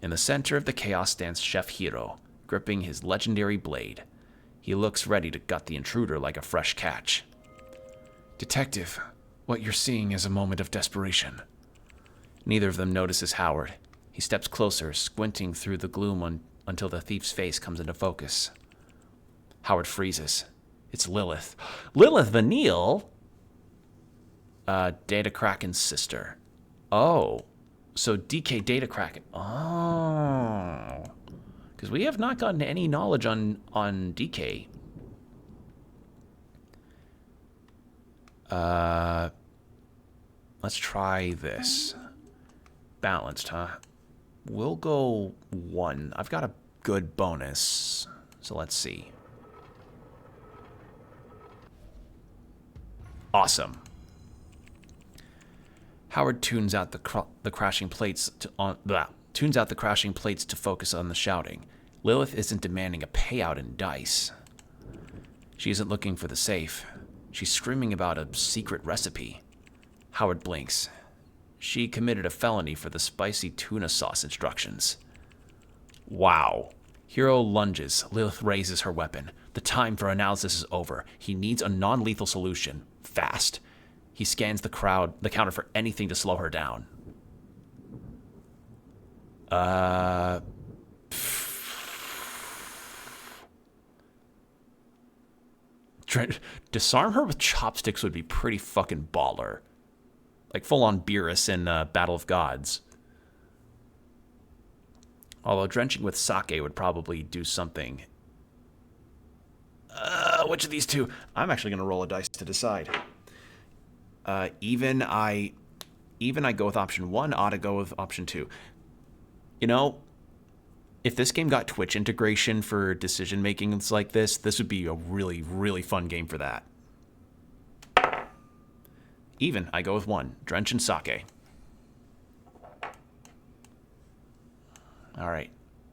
In the center of the chaos stands Chef Hiro, gripping his legendary blade. He looks ready to gut the intruder like a fresh catch. "Detective, what you're seeing is a moment of desperation." Neither of them notices Howard. He steps closer, squinting through the gloom until the thief's face comes into focus. Howard freezes. It's Lilith. Lilith Vanille? Data Kraken's sister. Oh. So DK Data Kraken. Oh. Because we have not gotten any knowledge on DK. Let's try this. Balanced, huh? We'll go 1. I've got a good bonus. So let's see. Awesome. Howard tunes out the crashing plates to focus on the shouting. Lilith isn't demanding a payout in dice. She isn't looking for the safe. She's screaming about a secret recipe. Howard blinks. She committed a felony for the spicy tuna sauce instructions. Wow. Hiro lunges. Lilith raises her weapon. The time for analysis is over. He needs a non-lethal solution. Fast. He scans the counter for anything to slow her down. Disarm her with chopsticks would be pretty fucking baller. Like full-on Beerus in Battle of Gods. Although drenching with sake would probably do something. Which of these two? I'm actually going to roll a dice to decide. Even I go with option 1, ought to go with option 2. You know, if this game got Twitch integration for decision making like this would be a really, really fun game for that. Even, I go with 1, drench and sake. All right.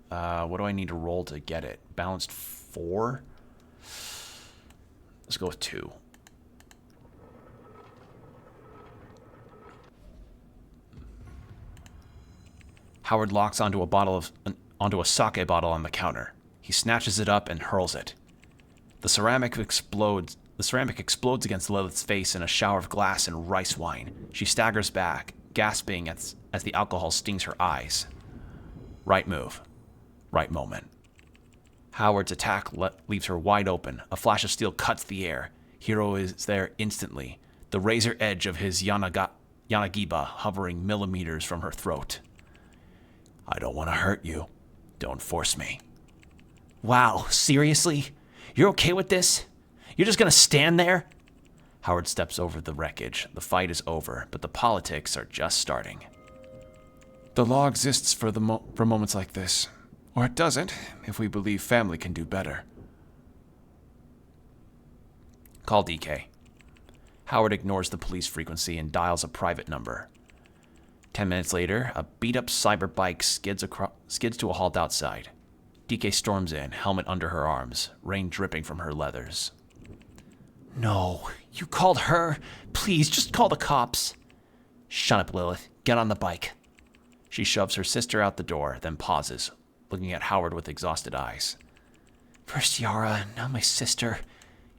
What do I need to roll to get it? Balanced 4? Let's go with 2. Howard locks onto a sake bottle on the counter. He snatches it up and hurls it. The ceramic explodes against Lilith's face in a shower of glass and rice wine. She staggers back, gasping as the alcohol stings her eyes. Right move. Right moment. Howard's attack leaves her wide open. A flash of steel cuts the air. Hiro is there instantly, the razor edge of his Yanagiba hovering millimeters from her throat. I don't want to hurt you. Don't force me. Wow, seriously? You're okay with this? You're just gonna stand there? Howard steps over the wreckage. The fight is over, but the politics are just starting. The law exists for moments like this. Or it doesn't, if we believe family can do better. Call DK. Howard ignores the police frequency and dials a private number. 10 minutes later, a beat-up cyber bike skids to a halt outside. DK storms in, helmet under her arms, rain dripping from her leathers. No, you called her? Please, just call the cops. Shut up, Lilith. Get on the bike. She shoves her sister out the door, then pauses, looking at Howard with exhausted eyes. First Yara, now my sister.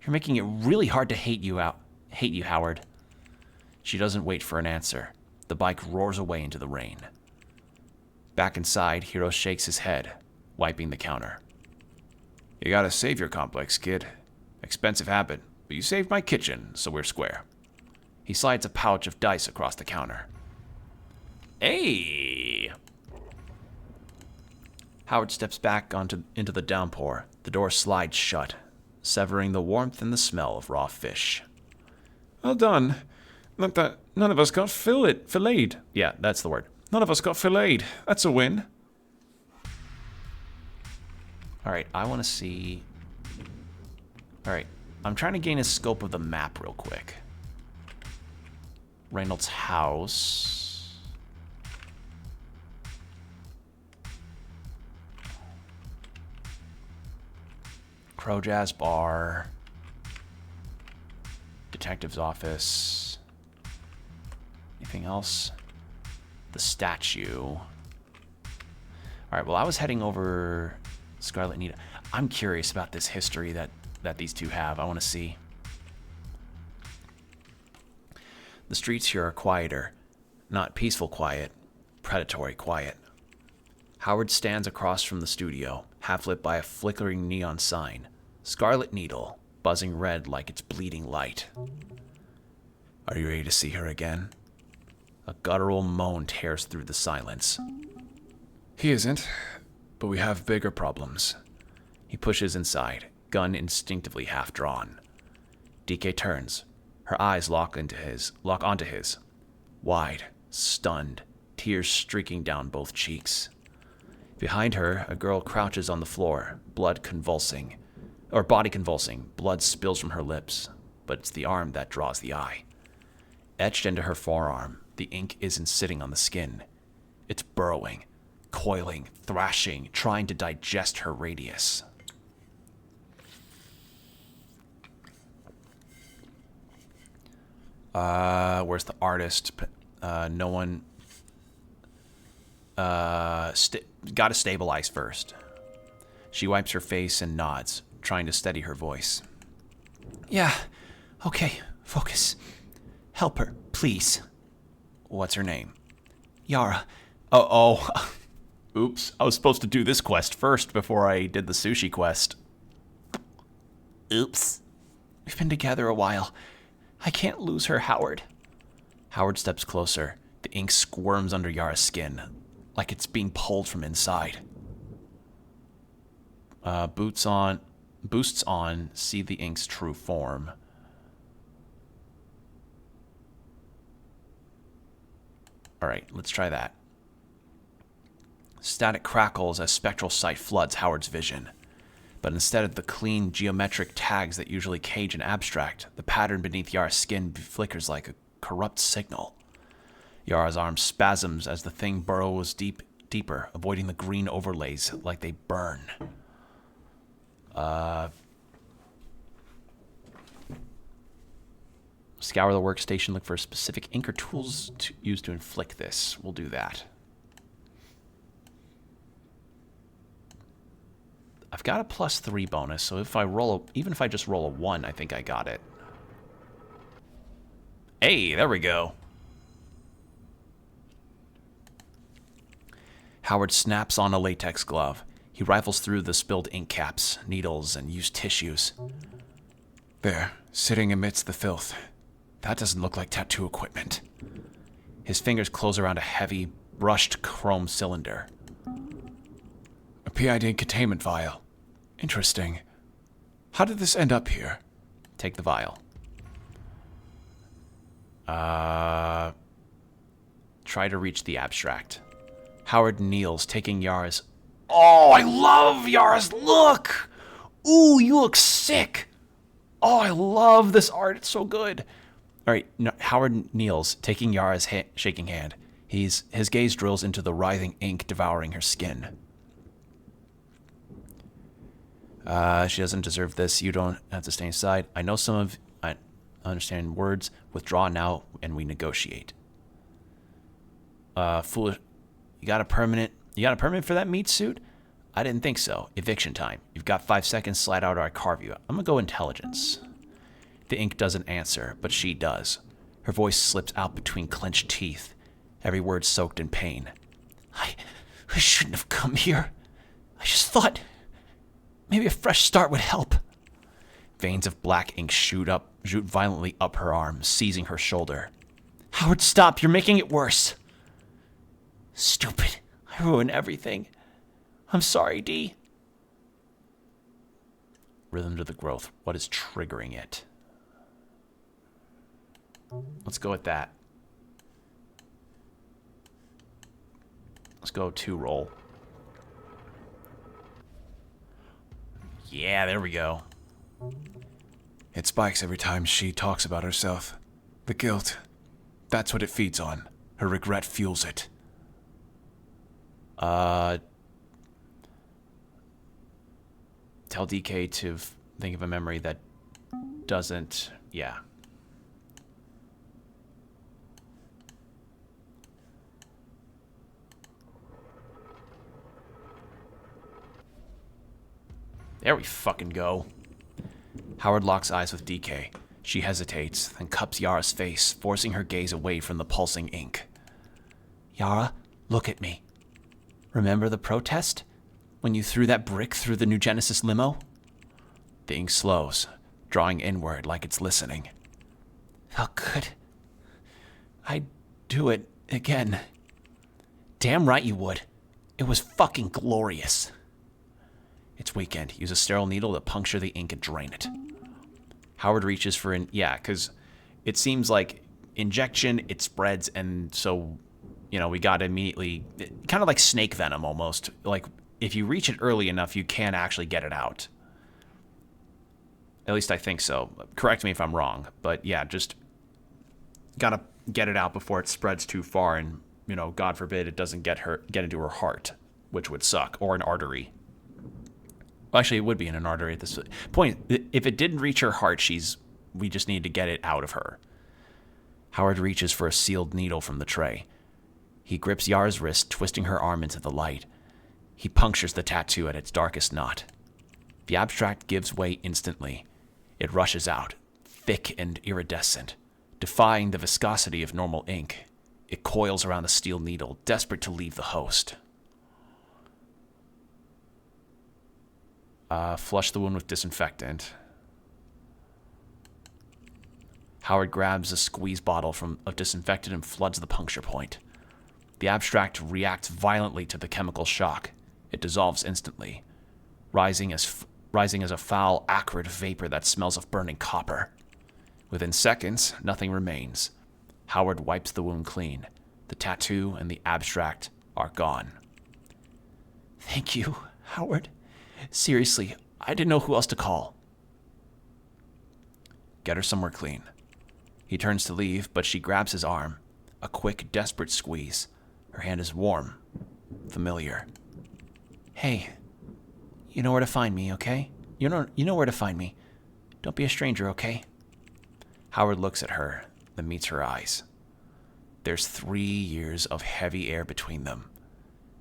You're making it really hard to hate you, Howard. She doesn't wait for an answer. The bike roars away into the rain. Back inside, Hiro shakes his head, wiping the counter. You got a savior complex, kid. Expensive habit, but you saved my kitchen, so we're square. He slides a pouch of dice across the counter. Hey! Howard steps back into the downpour. The door slides shut, severing the warmth and the smell of raw fish. Well done. Look, that none of us got filleted. Yeah, that's the word. None of us got filleted. That's a win. Alright, I want to see... Alright, I'm trying to gain a scope of the map real quick. Reynolds' house... Crow Jazz Bar, Detective's Office, anything else? The statue. All right, well, I was heading over Scarlet Nita. I'm curious about this history that these two have. I want to see. The streets here are quieter, not peaceful quiet, predatory quiet. Howard stands across from the studio, half lit by a flickering neon sign. Scarlet Needle, buzzing red like it's bleeding light. Are you ready to see her again? A guttural moan tears through the silence. He isn't, but we have bigger problems. He pushes inside, gun instinctively half drawn. DK turns. Her eyes lock onto his. Wide, stunned, tears streaking down both cheeks. Behind her, a girl crouches on the floor, body convulsing. Blood spills from her lips, but it's the arm that draws the eye. Etched into her forearm, the ink isn't sitting on the skin. It's burrowing, coiling, thrashing, trying to digest her radius. Where's the artist? No one... gotta stabilize first. She wipes her face and nods, trying to steady her voice. Yeah, okay, focus. Help her, please. What's her name? Yara. Oh. Oops, I was supposed to do this quest first before I did the sushi quest. Oops. We've been together a while. I can't lose her, Howard. Howard steps closer. The ink squirms under Yara's skin, like it's being pulled from inside. Boosts on, see the ink's true form. Alright, let's try that. Static crackles as spectral sight floods Howard's vision. But instead of the clean geometric tags that usually cage an abstract, the pattern beneath Yara's skin flickers like a corrupt signal. Yara's arm spasms as the thing burrows deeper, avoiding the green overlays like they burn. Scour the workstation, look for a specific ink or tools used to inflict this. We'll do that. I've got a +3 bonus, so if I roll even if I just roll a 1, I think I got it. Hey, there we go. Howard snaps on a latex glove. He rifles through the spilled ink caps, needles, and used tissues. There, sitting amidst the filth. That doesn't look like tattoo equipment. His fingers close around a heavy, brushed chrome cylinder. A PID containment vial. Interesting. How did this end up here? Take the vial. Try to reach the abstract. Howard kneels, taking Yara's... Oh, I love Yara's look! Ooh, you look sick! Oh, I love this art. It's so good. All right, no, Howard kneels, taking Yara's shaking hand. His gaze drills into the writhing ink devouring her skin. She doesn't deserve this. You don't have to stay inside. I know some of... I understand words. Withdraw now, and we negotiate. Foolish... You got a permanent for that meat suit? I didn't think so. Eviction time. You've got 5 seconds. Slide out or I carve you. I'm gonna go intelligence. The ink doesn't answer, but she does. Her voice slips out between clenched teeth, every word soaked in pain. I shouldn't have come here. I just thought maybe a fresh start would help. Veins of black ink shoot violently up her arm, seizing her shoulder. Howard, stop. You're making it worse. Stupid. I ruined everything. I'm sorry, Dee. Rhythm to the growth. What is triggering it? Let's go with that. Let's go 2 roll. Yeah, there we go. It spikes every time she talks about herself. The guilt. That's what it feeds on. Her regret fuels it. Tell DK to think of a memory that doesn't... Yeah. There we fucking go. Howard locks eyes with DK. She hesitates, then cups Yara's face, forcing her gaze away from the pulsing ink. Yara, look at me. Remember the protest? When you threw that brick through the New Genesis limo? The ink slows, drawing inward like it's listening. Felt good. I'd do it again. Damn right you would. It was fucking glorious. It's weekend. Use a sterile needle to puncture the ink and drain it. Howard reaches for an... Yeah, because it seems like injection, it spreads, and so, you know, we got to immediately... Kind of like snake venom, almost. Like, if you reach it early enough, you can actually get it out. At least I think so. Correct me if I'm wrong. But, yeah, just... Gotta get it out before it spreads too far, and, you know, God forbid it doesn't get into her heart, which would suck, or an artery. Well, actually, it would be in an artery at this point. If it didn't reach her heart, we just need to get it out of her. Howard reaches for a sealed needle from the tray. He grips Yara's wrist, twisting her arm into the light. He punctures the tattoo at its darkest knot. The abstract gives way instantly. It rushes out, thick and iridescent, defying the viscosity of normal ink. It coils around the steel needle, desperate to leave the host. Flush the wound with disinfectant. Howard grabs a squeeze bottle of disinfectant and floods the puncture point. The abstract reacts violently to the chemical shock. It dissolves instantly, rising as a foul, acrid vapor that smells of burning copper. Within seconds, nothing remains. Howard wipes the wound clean. The tattoo and the abstract are gone. Thank you, Howard. Seriously, I didn't know who else to call. Get her somewhere clean. He turns to leave, but she grabs his arm. A quick, desperate squeeze. Her hand is warm, familiar. Hey, you know where to find me, okay? You know where to find me. Don't be a stranger, okay? Howard looks at her, then meets her eyes. There's 3 years of heavy air between them,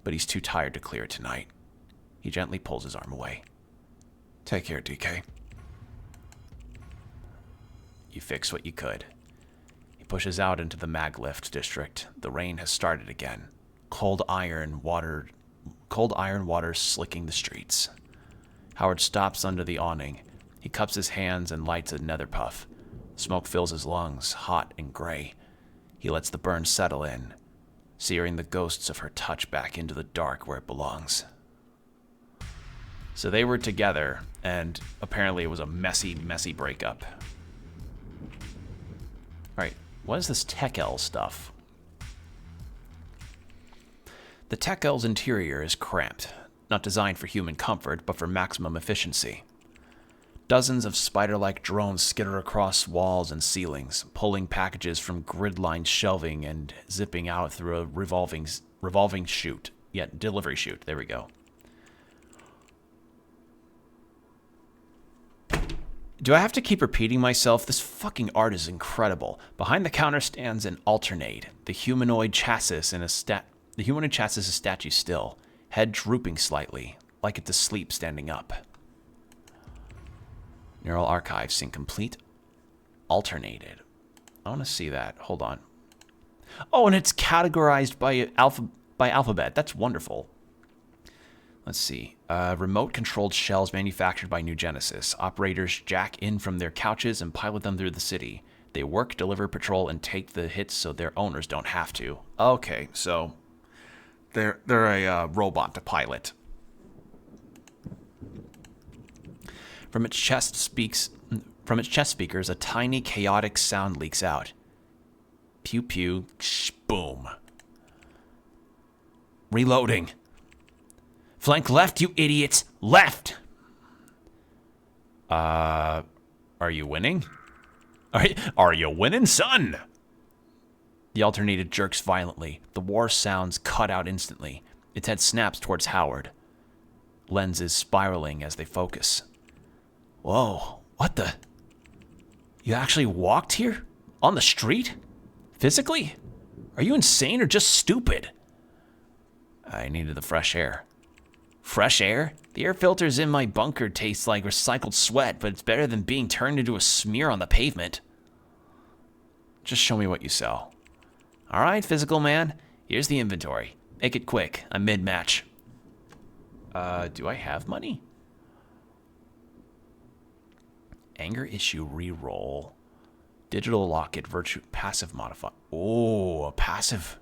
but he's too tired to clear it tonight. He gently pulls his arm away. Take care, DK. You fixed what you could. He pushes out into the Maglift district. The rain has started again. Cold iron water slicking the streets. Howard stops under the awning. He cups his hands and lights a nether puff. Smoke fills his lungs, hot and gray. He lets the burn settle in, searing the ghosts of her touch back into the dark where it belongs. So they were together, and apparently it was a messy, messy breakup. Alright, what is this Tech-L stuff? The Tech-L's interior is cramped, not designed for human comfort, but for maximum efficiency. Dozens of spider-like drones skitter across walls and ceilings, pulling packages from grid-lined shelving and zipping out through a revolving chute. Yeah, delivery chute. There we go. Do I have to keep repeating myself? This fucking art is incredible. Behind the counter stands an alternate. The humanoid chassis is a statue still, head drooping slightly, like it's asleep standing up. Neural archives incomplete. Alternated. I want to see that. Hold on. Oh, and it's categorized by alphabet. That's wonderful. Let's see. Remote-controlled shells manufactured by New Genesis. Operators jack in from their couches and pilot them through the city. They work, deliver, patrol, and take the hits so their owners don't have to. Okay, so they're a robot to pilot. From its chest speakers, a tiny, chaotic sound leaks out. Pew pew, boom. Reloading. Flank left, you idiots! Left! Are you winning? Are you winning, son? The alternated jerks violently. The war sounds cut out instantly. Its head snaps towards Howard. Lenses spiraling as they focus. Whoa, what the? You actually walked here? On the street? Physically? Are you insane or just stupid? I needed the fresh air. Fresh air? The air filters in my bunker taste like recycled sweat, but it's better than being turned into a smear on the pavement. Just show me what you sell. All right, physical man. Here's the inventory. Make it quick. I'm mid-match. Do I have money? Anger issue reroll. Digital locket virtue passive modify. Oh, a passive.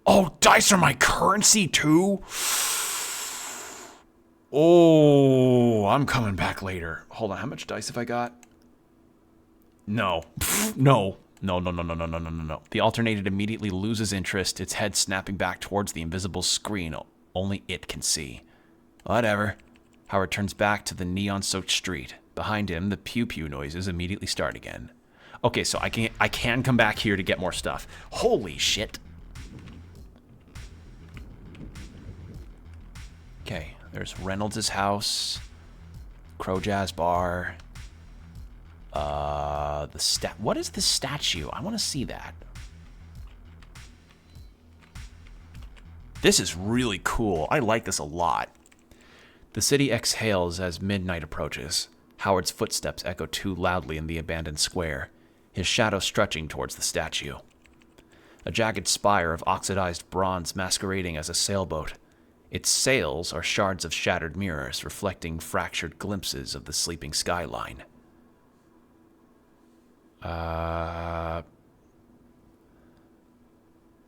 Oh, dice are my currency too? Oh, I'm coming back later. Hold on, how much dice have I got? No. No. No. The alternated immediately loses interest, its head snapping back towards the invisible screen only it can see. Whatever. Howard turns back to the neon-soaked street. Behind him, the pew-pew noises immediately start again. Okay, so I can come back here to get more stuff. Holy shit. Okay, there's Reynolds' house, Crow Jazz Bar, what is this statue? I want to see that. This is really cool. I like this a lot. The city exhales as midnight approaches. Howard's footsteps echo too loudly in the abandoned square, his shadow stretching towards the statue. A jagged spire of oxidized bronze masquerading as a sailboat. Its sails are shards of shattered mirrors, reflecting fractured glimpses of the sleeping skyline.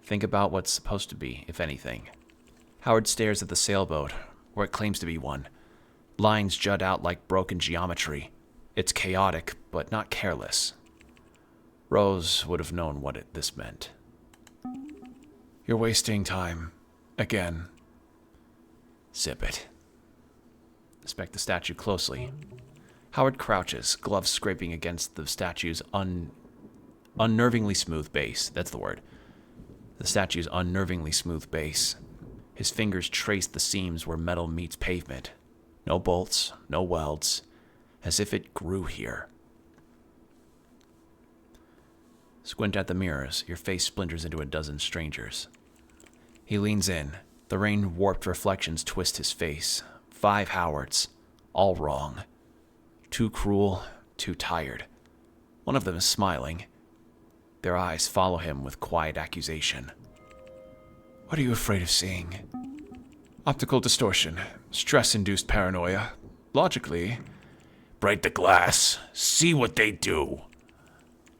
Think about what's supposed to be, if anything. Howard stares at the sailboat, or it claims to be one. Lines jut out like broken geometry. It's chaotic, but not careless. Rose would have known what this meant. You're wasting time. Again. Zip it. Inspect the statue closely. Howard crouches, gloves scraping against the statue's unnervingly smooth base. That's the word. The statue's unnervingly smooth base. His fingers trace the seams where metal meets pavement. No bolts, no welds, as if it grew here. Squint at the mirrors, your face splinters into a dozen strangers. He leans in. The rain-warped reflections twist his face. 5 Howards, all wrong. Too cruel, too tired. One of them is smiling. Their eyes follow him with quiet accusation. What are you afraid of seeing? Optical distortion, stress-induced paranoia. Logically, break the glass. See what they do.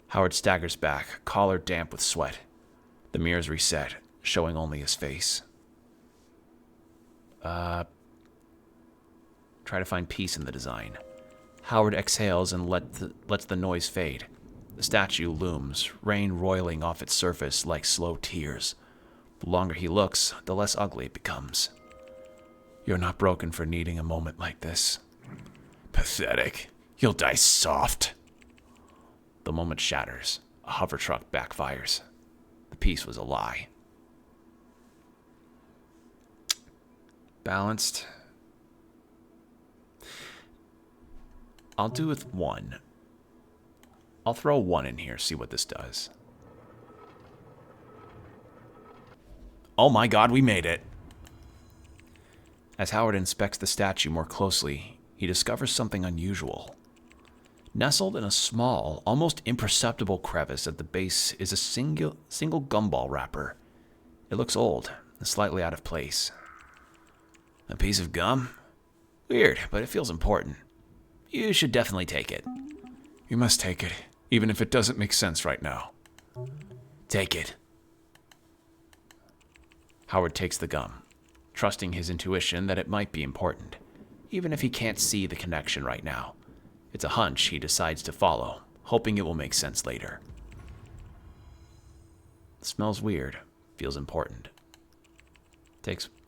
Howard staggers back, collar damp with sweat. The mirrors reset, showing only his face. Try to find peace in the design. Howard exhales and lets the noise fade. The statue looms, rain roiling off its surface like slow tears. The longer he looks, the less ugly it becomes. You're not broken for needing a moment like this. Pathetic. You'll die soft. The moment shatters. A hover truck backfires. The piece was a lie. Balanced. I'll do with 1. I'll throw 1 in here, see what this does. Oh my god, we made it! As Howard inspects the statue more closely, he discovers something unusual. Nestled in a small, almost imperceptible crevice at the base is a single gumball wrapper. It looks old and slightly out of place. A piece of gum? Weird, but it feels important. You should definitely take it. You must take it, even if it doesn't make sense right now. Take it. Howard takes the gum, trusting his intuition that it might be important, even if he can't see the connection right now. It's a hunch he decides to follow, hoping it will make sense later. It smells weird, feels important.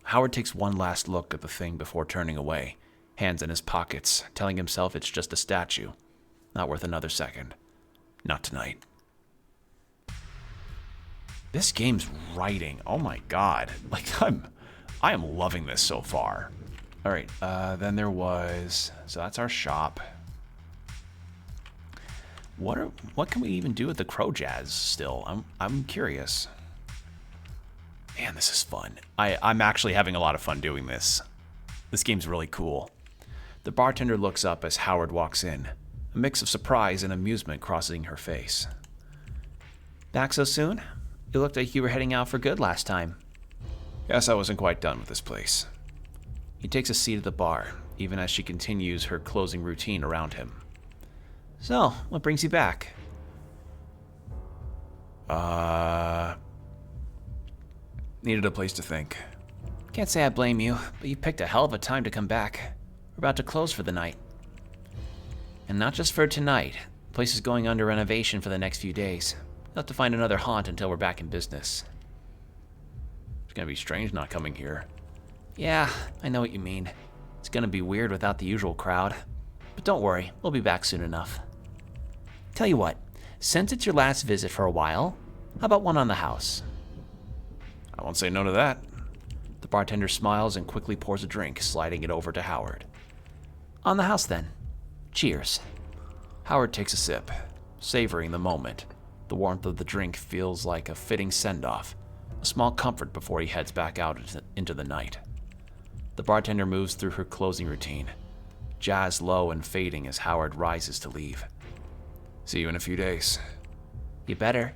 Howard takes one last look at the thing before turning away, hands in his pockets, telling himself it's just a statue. Not worth another second. Not tonight. This game's writing, oh my god. Like, I am loving this so far. Alright, then there was... So that's our shop. What can we even do with the crow jazz still? I'm curious. Man, this is fun. I'm actually having a lot of fun doing this. This game's really cool. The bartender looks up as Howard walks in, a mix of surprise and amusement crossing her face. Back so soon? You looked like you were heading out for good last time. Guess I wasn't quite done with this place. He takes a seat at the bar, even as she continues her closing routine around him. So, what brings you back? Needed a place to think. Can't say I blame you, but you picked a hell of a time to come back. We're about to close for the night. And not just for tonight. The place is going under renovation for the next few days. You'll have to find another haunt until we're back in business. It's gonna be strange not coming here. Yeah, I know what you mean. It's gonna be weird without the usual crowd. But don't worry, we'll be back soon enough. Tell you what, since it's your last visit for a while, how about one on the house? I won't say no to that. The bartender smiles and quickly pours a drink, sliding it over to Howard. On the house then. Cheers. Howard takes a sip, savoring the moment. The warmth of the drink feels like a fitting send-off, a small comfort before he heads back out into the night. The bartender moves through her closing routine, jazz low and fading as Howard rises to leave. See you in a few days. You better.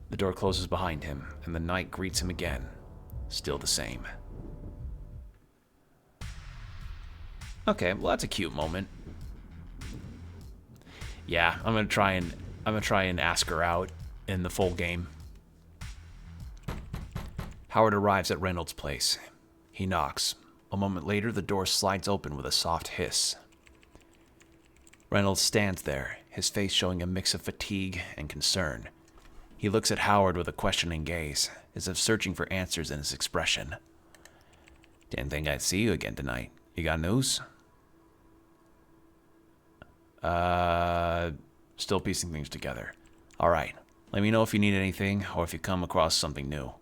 The door closes behind him, and the night greets him again, still the same. Okay, well that's a cute moment. Yeah, I'm gonna try and ask her out in the full game. Howard arrives at Reynolds' place. He knocks. A moment later, the door slides open with a soft hiss. Reynolds stands there, his face showing a mix of fatigue and concern. He looks at Howard with a questioning gaze, as if searching for answers in his expression. Didn't think I'd see you again tonight. You got news? Still piecing things together. All right. Let me know if you need anything or if you come across something new.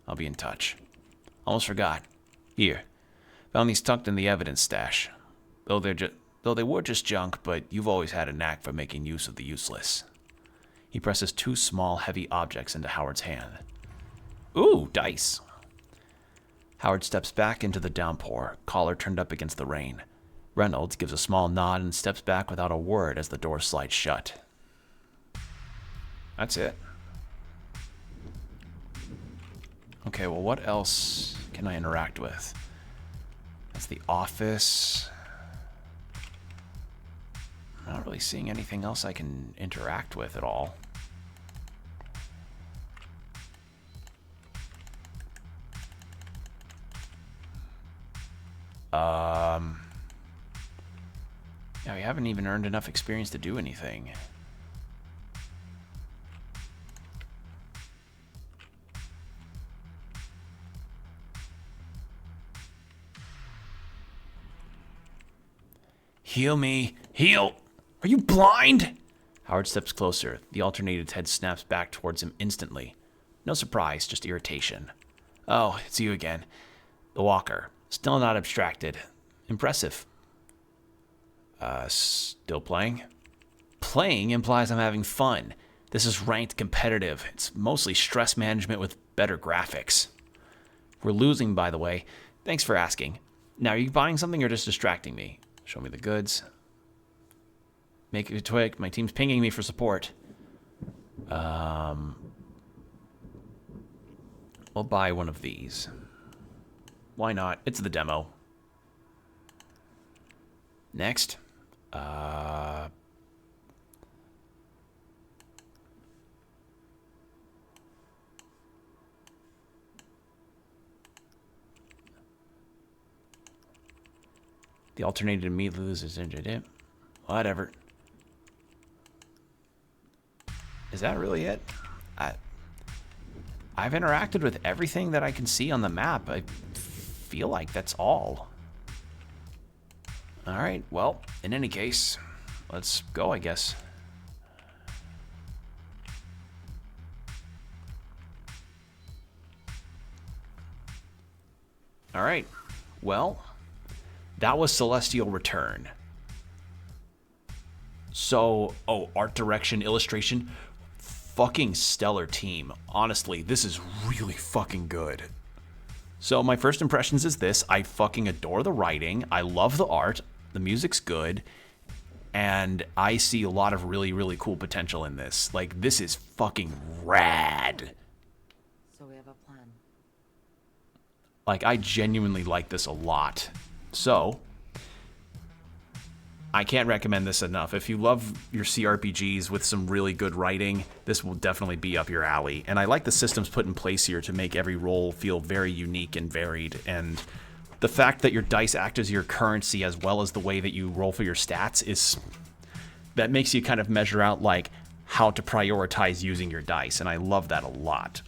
I'll be in touch. Almost forgot. Here. Found these tucked in the evidence stash. Though they were just junk, but you've always had a knack for making use of the useless. He presses two small, heavy objects into Howard's hand. Ooh, dice. Howard steps back into the downpour, collar turned up against the rain. Reynolds gives a small nod and steps back without a word as the door slides shut. That's it. Okay, well, what else can I interact with? That's the office. I'm not really seeing anything else I can interact with at all. Yeah, we haven't even earned enough experience to do anything. Heal me. Heal! Are you blind? Howard steps closer. The alternated head snaps back towards him instantly. No surprise, just irritation. Oh, it's you again. The walker. Still not abstracted. Impressive. Still playing? Playing implies I'm having fun. This is ranked competitive. It's mostly stress management with better graphics. We're losing, by the way. Thanks for asking. Now, are you buying something or just distracting me? Show me the goods. Make it a twig. My team's pinging me for support. We'll buy one of these. Why not? It's the demo. Next. The alternative immediately loses injured. Whatever. Is that really it? I've interacted with everything that I can see on the map. I feel like that's all. Alright, well, in any case, let's go, I guess. Alright, well, that was Celestial Return. So, art direction, illustration, fucking stellar team. Honestly, this is really fucking good. So my first impressions is this. I fucking adore the writing. I love the art. The music's good. And I see a lot of really, really cool potential in this. Like, this is fucking rad. So we have a plan. Like, I genuinely like this a lot. So, I can't recommend this enough. If you love your CRPGs with some really good writing, this will definitely be up your alley. And I like the systems put in place here to make every role feel very unique and varied. And the fact that your dice act as your currency as well as the way that you roll for your stats is... that makes you kind of measure out, like, how to prioritize using your dice. And I love that a lot.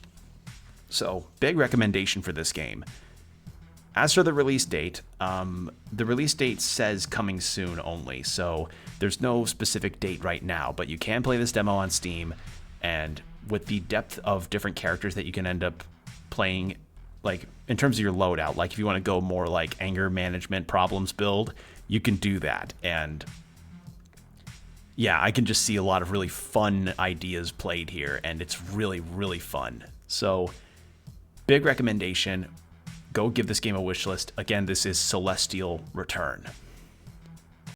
So, big recommendation for this game. As for the release date says coming soon only, so there's no specific date right now, but you can play this demo on Steam, and with the depth of different characters that you can end up playing, like, in terms of your loadout, like, if you want to go more, like, anger management problems build, you can do that, and yeah, I can just see a lot of really fun ideas played here, and it's really, really fun. So, big recommendation. Go give this game a wish list. Again, this is Celestial Return.